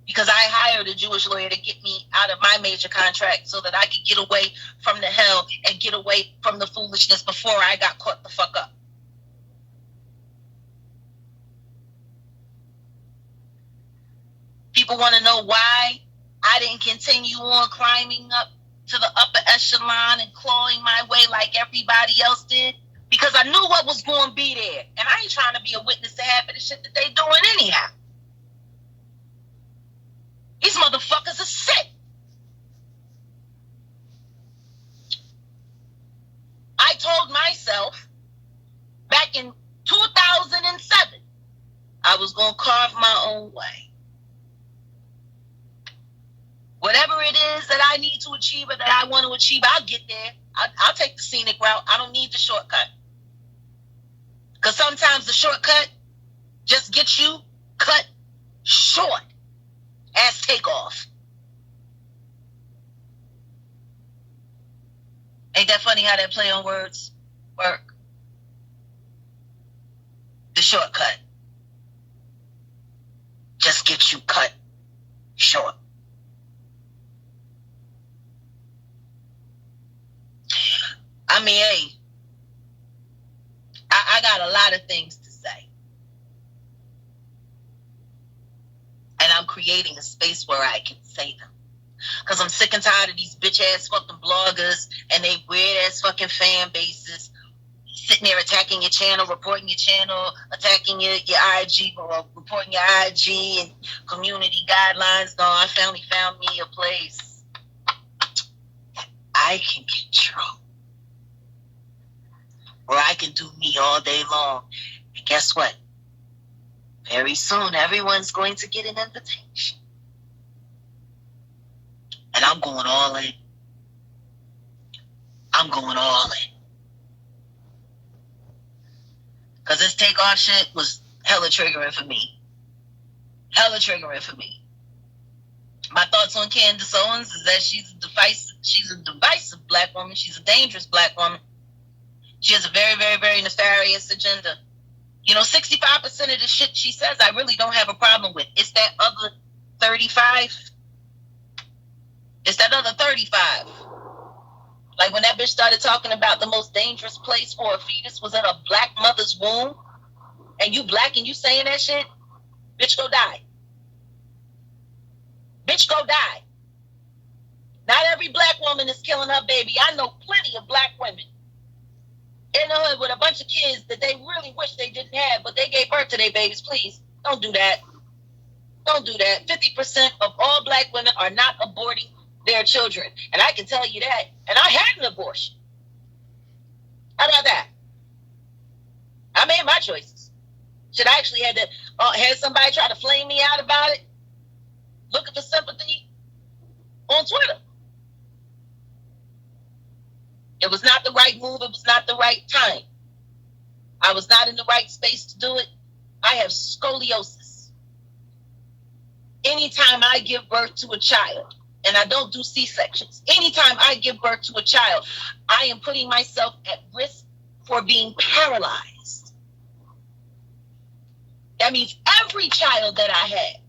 Because I hired a Jewish lawyer to get me out of my major contract so that I could get away from the hell and get away from the foolishness before I got caught the fuck up. People want to know why I didn't continue on climbing up to the upper echelon and clawing my way like everybody else did. Because I knew what was going to be there. And I ain't trying to be a witness to half of the shit that they doing anyhow. These motherfuckers are sick. I told myself back in 2007 I was going to carve my own way. Whatever it is that I need to achieve or that I want to achieve, I'll get there. I'll take the scenic route. I don't need the shortcut. Because sometimes the shortcut just gets you cut short. As takeoff. Ain't that funny how that play on words work? The shortcut just gets you cut short. I mean, hey, I got a lot of things to say. And I'm creating a space where I can say them. Because I'm sick and tired of these bitch-ass fucking bloggers and they weird-ass fucking fan bases sitting there attacking your channel, reporting your channel, attacking your IG, or reporting your IG and community guidelines. No, I finally found me a place that I can control. Where I can do me all day long. And guess what? Very soon, everyone's going to get an invitation. And I'm going all in. I'm going all in. Because this takeoff shit was hella triggering for me. Hella triggering for me. My thoughts on Candace Owens is that she's a divisive black woman. She's a dangerous black woman. She has a very, very, very nefarious agenda. 65% of the shit she says, I really don't have a problem with. It's that other 35. It's that other 35. Like when that bitch started talking about the most dangerous place for a fetus was in a black mother's womb, and you black and you saying that shit, bitch, go die. Bitch, go die. Not every black woman is killing her baby. I know plenty of black women in the hood with a bunch of kids that they really wish they didn't have, but they gave birth to their babies. Please, don't do that. Don't do that. 50% of all black women are not aborting their children. And I can tell you that. And I had an abortion. How about that? I made my choices. Should I actually had somebody try to flame me out about it? Looking for sympathy on Twitter. It was not the right move. It was not the right time. I was not in the right space to do it. I have scoliosis. Anytime I give birth to a child, and I don't do C-sections, anytime I give birth to a child, I am putting myself at risk for being paralyzed. That means every child that I had,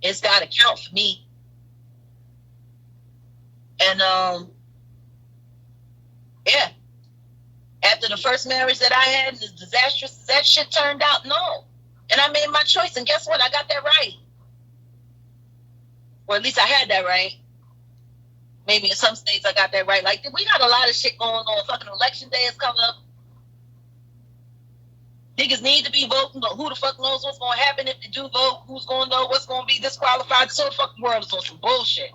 it's got to count for me. And, yeah. After the first marriage that I had, as disastrous as that shit turned out, no. And I made my choice, and guess what? I got that right. Or at least I had that right. Maybe in some states I got that right. Like, we got a lot of shit going on. Fucking election day is coming up. Niggas need to be voting, but who the fuck knows what's going to happen if they do vote? Who's going to know what's going to be disqualified? So the fucking world is on some bullshit.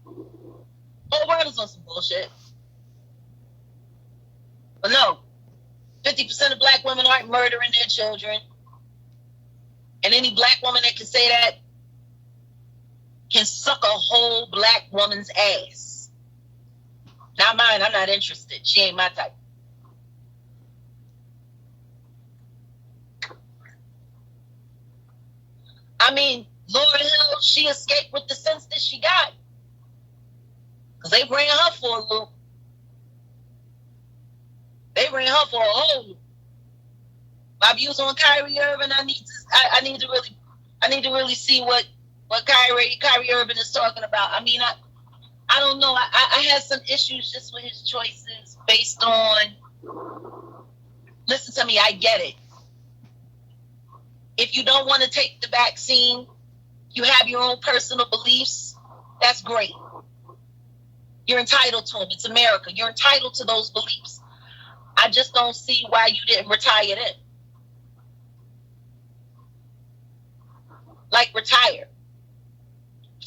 Whole world is on some bullshit. But no, 50% of black women aren't murdering their children. And any black woman that can say that can suck a whole black woman's ass. Not mine, I'm not interested. She ain't my type. I mean, Laura Hill, she escaped with the sense that she got. Because they ran her for a loop. They ran her for a whole loop. My views on Kyrie Irving, I need to really see what Kyrie Irving is talking about. I mean, I don't know. I had some issues just with his choices based on, listen to me, I get it. If you don't want to take the vaccine, you have your own personal beliefs, that's great. You're entitled to them. It's America. You're entitled to those beliefs. I just don't see why you didn't retire then. Like, retire.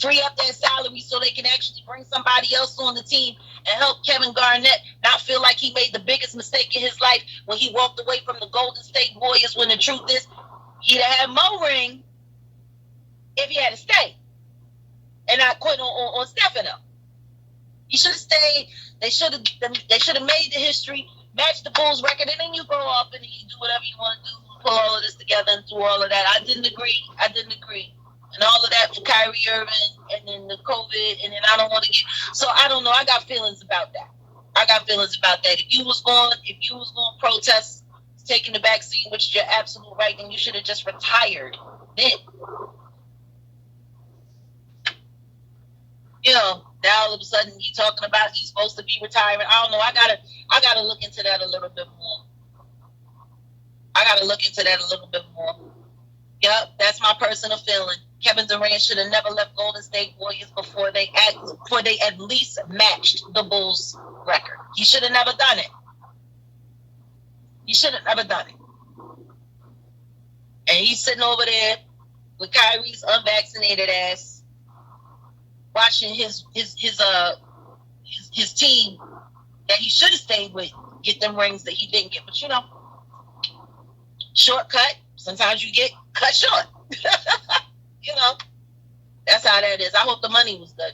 Free up that salary so they can actually bring somebody else on the team and help Kevin Garnett not feel like he made the biggest mistake in his life when he walked away from the Golden State Warriors, when the truth is, he'd have had Mo ring if he had to stay and not quit on Stefano. He should have stayed. They should have made the history, match the Bulls record, and then you go off and you do whatever you want to do, pull all of this together and do all of that. I didn't agree. And all of that for Kyrie Irving, and then the COVID, and then I don't want to get. So I don't know. I got feelings about that. If you was going to protest taking the vaccine, which is your absolute right, then you should have just retired then. Now all of a sudden you're talking about he's supposed to be retiring. I don't know. I gotta look into that a little bit more. Yep, that's my personal feeling. Kevin Durant should have never left Golden State Warriors before they at least matched the Bulls record. He should have never done it. And he's sitting over there with Kyrie's unvaccinated ass, watching his team that he should have stayed with get them rings that he didn't get. But shortcut. Sometimes you get cut short. That's how that is. I hope the money was good.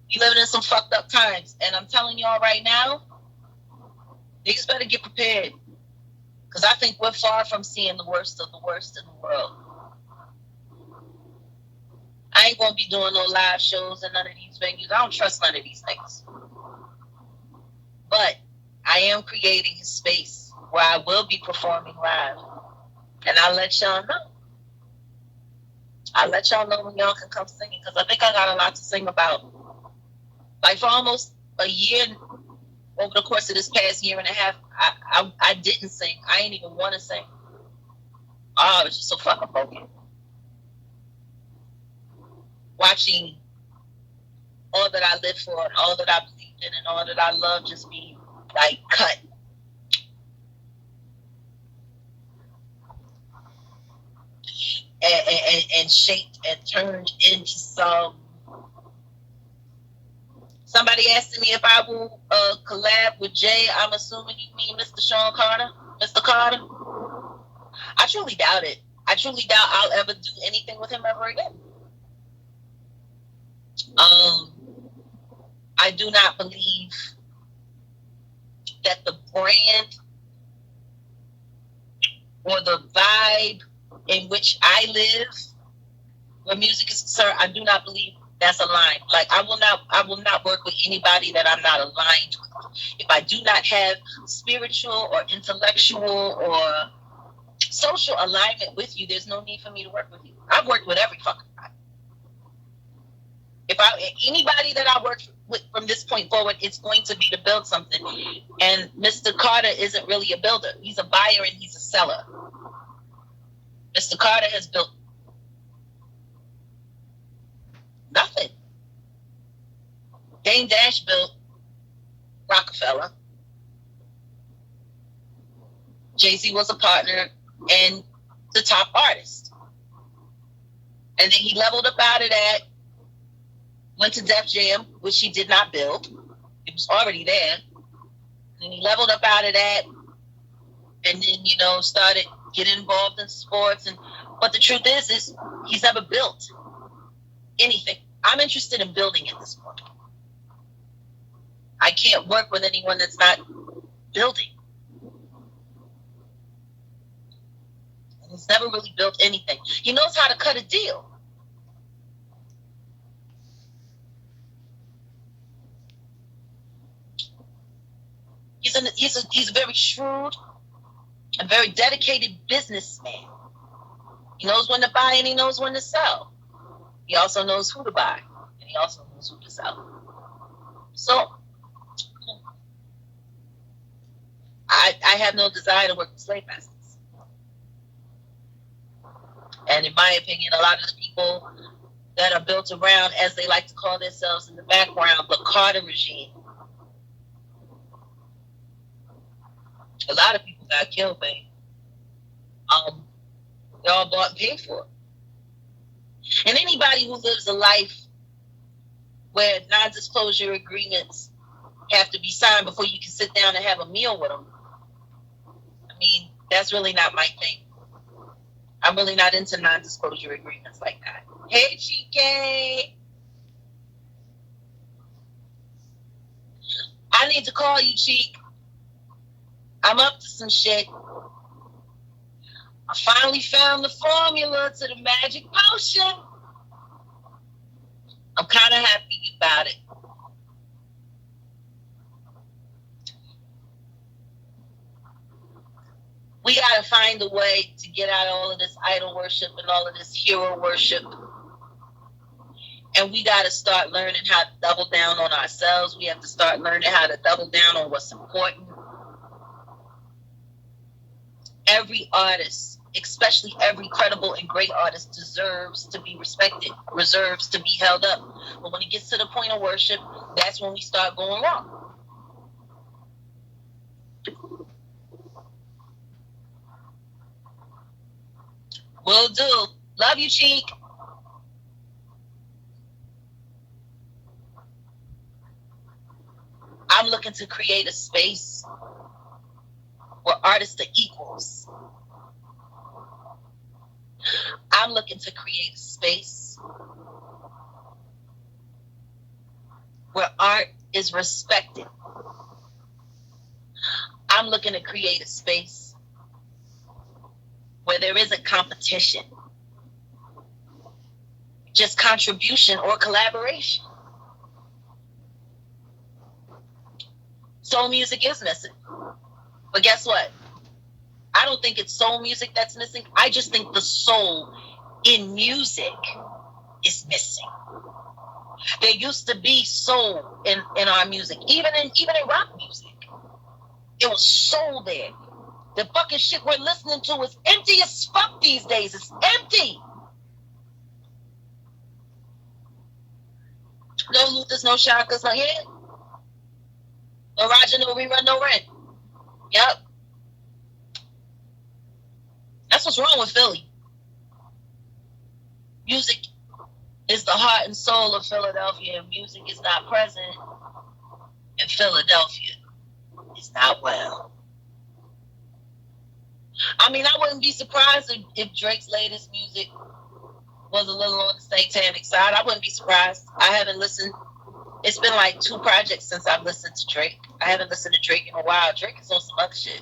We living in some fucked up times, and I'm telling y'all right now, niggas better get prepared, because I think we're far from seeing the worst of the worst in the world. I ain't gonna be doing no live shows in none of these venues. I don't trust none of these things. But I am creating a space where I will be performing live. And I'll let y'all know. I'll let y'all know when y'all can come singing, because I think I got a lot to sing about. Like, for almost a year, over the course of this past year and a half, I didn't sing. I didn't even want to sing. Oh, I was just so fucking broken. Watching all that I live for and all that I believe in and all that I love just be, like, cut. And shaped and turned into some. Somebody asked me if I will collab with Jay. I'm assuming you mean Mr. Sean Carter, Mr. Carter. I truly doubt it. I truly doubt I'll ever do anything with him ever again. I do not believe that the brand or the vibe in which I live, where music is concerned, I do not believe that's aligned. Like, I will not work with anybody that I'm not aligned with. If I do not have spiritual or intellectual or social alignment with you, there's no need for me to work with you. I've worked with every fucking body. Anybody that I work with from this point forward, it's going to be to build something. And Mr. Carter isn't really a builder. He's a buyer and he's a seller. Mr. Carter has built nothing. Dame Dash built Rockefeller. Jay-Z was a partner and the top artist. And then he leveled up out of that, went to Def Jam, which he did not build. It was already there. And then he leveled up out of that and then, started getting involved in sports. But the truth is he's never built anything. I'm interested in building at this point. I can't work with anyone that's not building. And he's never really built anything. He knows how to cut a deal. He's a very shrewd and very dedicated businessman. He knows when to buy and he knows when to sell. He also knows who to buy and he also knows who to sell. So I have no desire to work with slave masters. And in my opinion, a lot of the people that are built around, as they like to call themselves in the background, the Carter regime. A lot of people got killed, man. They all bought and paid for it. And anybody who lives a life where non-disclosure agreements have to be signed before you can sit down and have a meal with them, I mean, that's really not my thing. I'm really not into non-disclosure agreements like that. Hey, Chike. I need to call you, Cheek. I'm up to some shit. I finally found the formula to the magic potion. I'm kind of happy about it. We got to find a way to get out all of this idol worship and all of this hero worship. And we got to start learning how to double down on ourselves. We have to start learning how to double down on what's important. Every artist, especially every credible and great artist, deserves to be respected, deserves to be held up. But when it gets to the point of worship, that's when we start going wrong. Will do. Love you, Cheek. I'm looking to create a space where artists are equals. I'm looking to create a space where art is respected. I'm looking to create a space where there isn't competition, just contribution or collaboration. Soul music is missing. But guess what? I don't think it's soul music that's missing. I just think the soul in music is missing. There used to be soul in our music, even in rock music. It was soul there. The fucking shit we're listening to is empty as fuck these days. It's empty. No Luthers, no Shakas, no here. No Roger, no Rerun, no Rent. Yep. That's what's wrong with Philly. Music is the heart and soul of Philadelphia, and music is not present in Philadelphia. It's not well. I mean, I wouldn't be surprised if Drake's latest music was a little on the satanic side. I wouldn't be surprised. I haven't listened. It's been like 2 projects since I've listened to Drake. I haven't listened to Drake in a while. Drake is on some other shit.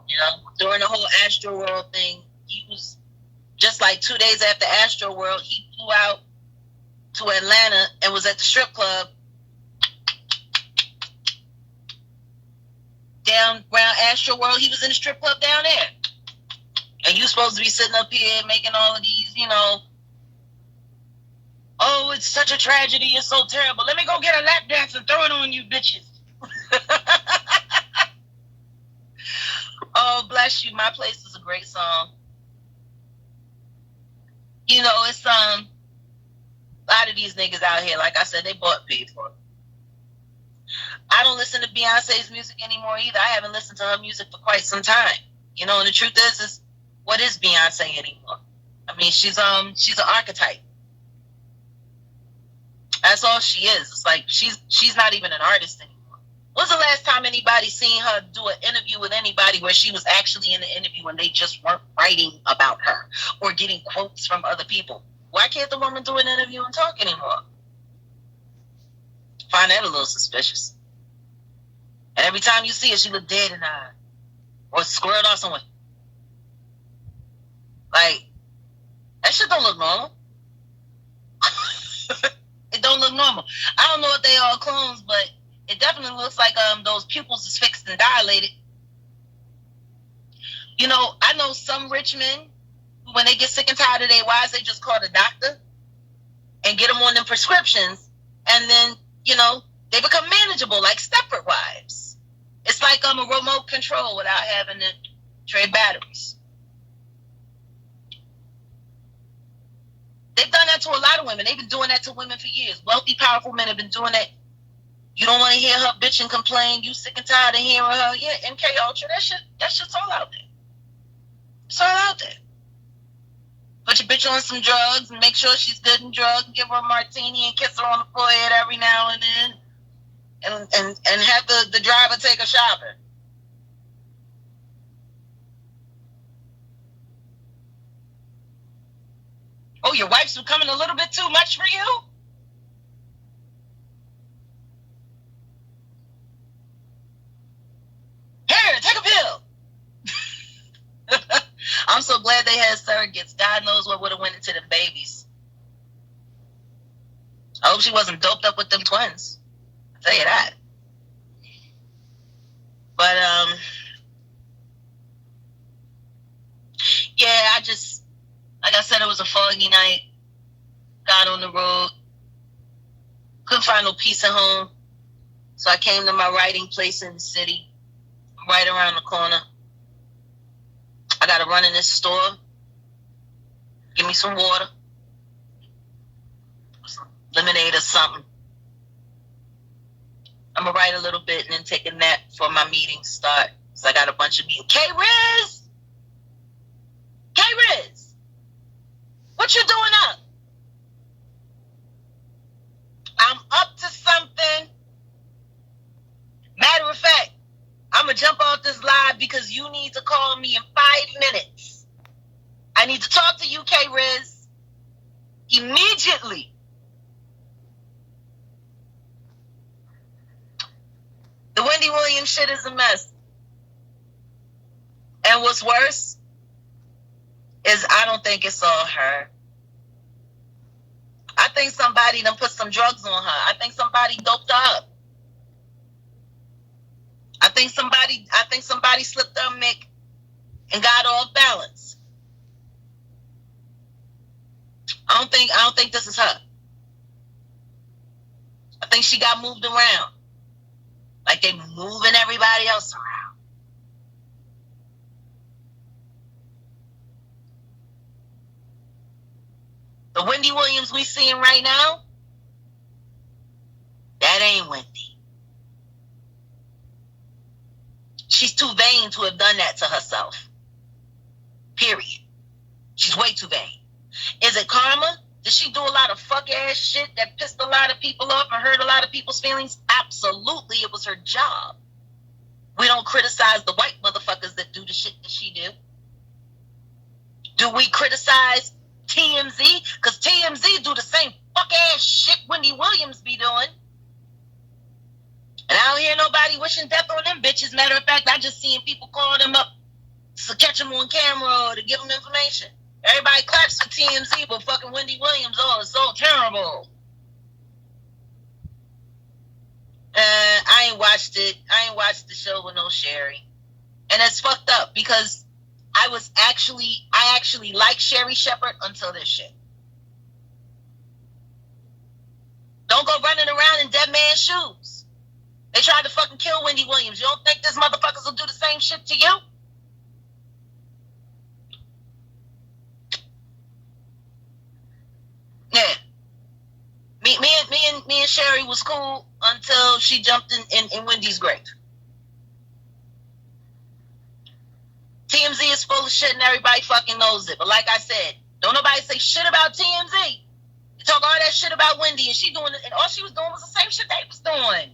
You know, during the whole Astro World thing, he was just like 2 days after Astro World, he flew out to Atlanta and was at the strip club down around Astro World. He was in the strip club down there. And you supposed to be sitting up here making all of these, you know, oh, it's such a tragedy, it's so terrible. Let me go get a lap dance and throw it on you bitches. Oh, bless you. My Place is a great song. You know, it's a lot of these niggas out here, like I said, they bought paid for it. I don't listen to Beyonce's music anymore either. I haven't listened to her music for quite some time. You know, and the truth is what is Beyonce anymore? I mean, she's an archetype. That's all she is. It's like she's not even an artist anymore. When's the last time anybody seen her do an interview with anybody where she was actually in the interview and they just weren't writing about her or getting quotes from other people? Why can't the woman do an interview and talk anymore? Find that a little suspicious. And every time you see her, she look dead in the eye or squared off somewhere. Like, that shit don't look normal. It don't look normal. I don't know if they all clones, but it definitely looks like those pupils is fixed and dilated. You know, I know some rich men, when they get sick and tired of their wives, they just call the doctor and get them on them prescriptions. And then, you know, they become manageable like Stepford wives. It's like a remote control without having to trade batteries. They've done that to a lot of women. They've been doing that to women for years. Wealthy, powerful men have been doing that. You don't want to hear her bitch and complain. You sick and tired of hearing her. Yeah, MK Ultra, that shit's all out there. It's all out there. Put your bitch on some drugs and make sure she's good in drugs. Give her a martini and kiss her on the forehead every now and then. And have the driver take her shopping. Oh, your wife's becoming a little bit too much for you? Here, take a pill. I'm so glad they had surrogates. God knows what would have went into them babies. I hope she wasn't doped up with them twins. I'll tell you that. But, yeah, like I said, it was a foggy night. Got on the road. Couldn't find no peace at home. So I came to my writing place in the city. Right around the corner. I got to run in this store. Give me some water. Some lemonade or something. I'm going to write a little bit and then take a nap before my meetings start. So I got a bunch of meetings. K-Riz! K-Riz! What you doing up? I'm up to something. Matter of fact, I'm going to jump off this live because you need to call me in 5 minutes. I I need to talk to you, K-Riz. Immediately. The Wendy Williams shit is a mess. And what's worse is I don't think it's all her. I think somebody done put some drugs on her. I think somebody doped her up. I think somebody slipped her mic and got off balance. I don't think this is her. I think she got moved around. Like they moving everybody else around. The Wendy Williams we seeing right now, that ain't Wendy. She's too vain to have done that to herself. Period. She's way too vain. Is it karma? Did she do a lot of fuck ass shit that pissed a lot of people off and hurt a lot of people's feelings? Absolutely, it was her job. We don't criticize the white motherfuckers that do the shit that she do. Do we criticize TMZ? Because TMZ do the same fuck ass shit Wendy Williams be doing. And I don't hear nobody wishing death on them bitches. Matter of fact, I just seen people calling them up to catch them on camera or to give them information. Everybody claps for TMZ, but fucking Wendy Williams, oh, it's so terrible. I ain't watched it. I ain't watched the show with no Sherry. And it's fucked up because I actually like Sherry Shepherd until this shit. Don't go running around in dead man's shoes. They tried to fucking kill Wendy Williams. You don't think these motherfuckers will do the same shit to you? Yeah. Me and Sherry was cool until she jumped in Wendy's grave. TMZ is full of shit and everybody fucking knows it. But like I said, don't nobody say shit about TMZ. You talk all that shit about Wendy and she doing it, and all she was doing was the same shit they was doing.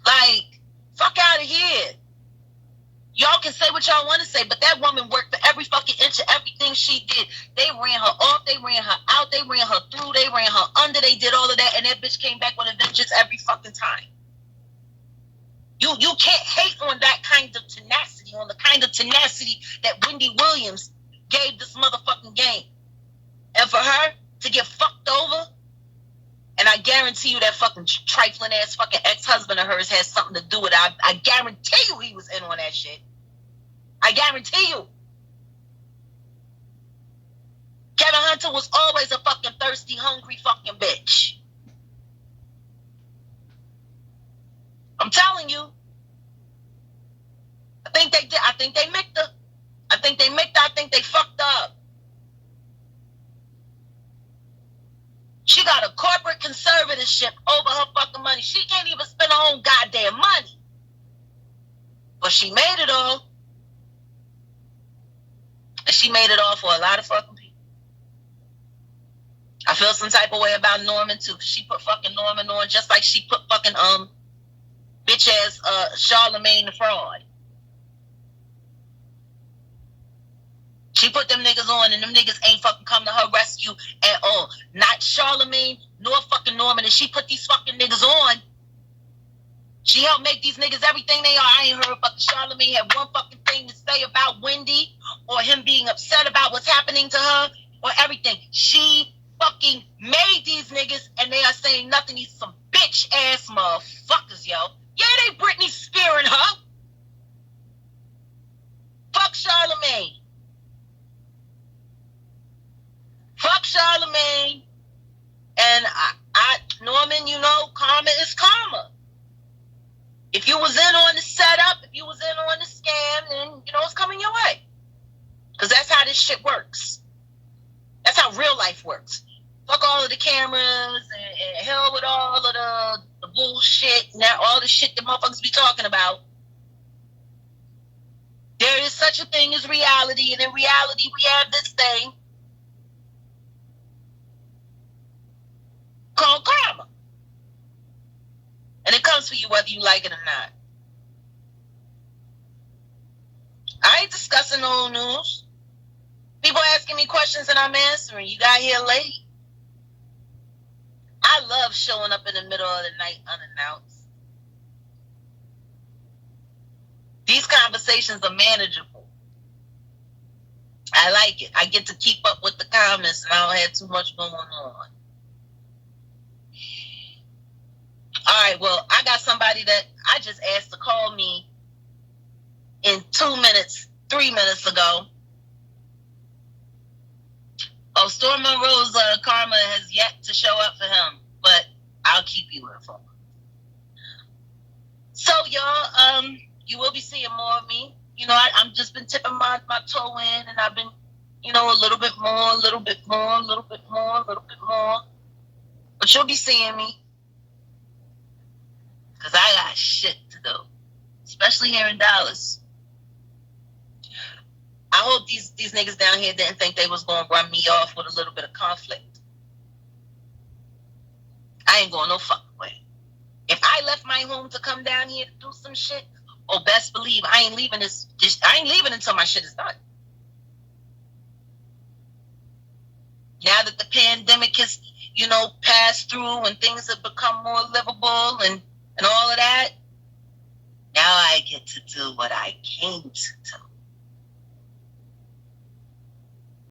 Like, fuck out of here. Y'all can say what y'all want to say, but that woman worked for every fucking inch of everything she did. They ran her off, they ran her out, they ran her through, they ran her under, they did all of that, and that bitch came back with a vengeance every fucking time. You can't hate on that kind of tenacity, on the kind of tenacity that Wendy Williams gave this motherfucking game. And for her to get fucked over, and I guarantee you that fucking trifling ass fucking ex-husband of hers has something to do with it. I guarantee you he was in on that shit. I guarantee you. Kevin Hunter was always a fucking thirsty, hungry fucking bitch. I'm telling you. I think they did. I think they mixed her. I think they fucked up. She got a corporate conservatorship over her fucking money. She can't even spend her own goddamn money. But she made it all. And she made it all for a lot of fucking people. I feel some type of way about Norman too, because she put fucking Norman on just like she put fucking bitch ass Charlemagne the fraud. She put them niggas on and them niggas ain't fucking come to her rescue at all. Not Charlemagne nor fucking Norman. And she put these fucking niggas on. She helped make these niggas everything they are. I ain't heard fucking Charlemagne have one fucking thing to say about Wendy or him being upset about what's happening to her or everything. She fucking made these niggas and they are saying nothing. These some bitch ass motherfuckers, yo. Yeah, they Britney spearing her. Fuck Charlemagne. Fuck Charlemagne. And I Norman, you know, karma is karma. If you was in on the setup, if you was in on the scam, then, you know, it's coming your way. Because that's how this shit works. That's how real life works. Fuck all of the cameras and hell with all of the bullshit and all the shit that motherfuckers be talking about. There is such a thing as reality, and in reality we have this thing called karma. And it comes for you whether you like it or not. ain't discussing no news. People asking me questions and I'm answering. You got here late. I love showing up in the middle of the night unannounced. These conversations are manageable. I like it. I get to keep up with the comments and I don't have too much going on. All right, well, I got somebody that I just asked to call me in 3 minutes ago. Oh, Storm Monroe's karma has yet to show up for him, but I'll keep you informed. So, y'all, you will be seeing more of me. You know, I'm just been tipping my toe in, and I've been, you know, a little bit more, a little bit more, a little bit more, a little bit more. But you'll be seeing me. Because I got shit to do, especially here in Dallas. I hope these niggas down here didn't think they was going to run me off with a little bit of conflict. I ain't going no fucking way. If I left my home to come down here to do some shit, oh, best believe I ain't leaving I ain't leaving until my shit is done. Now that the pandemic has, you know, passed through and things have become more livable and all of that, now I get to do what I came to do.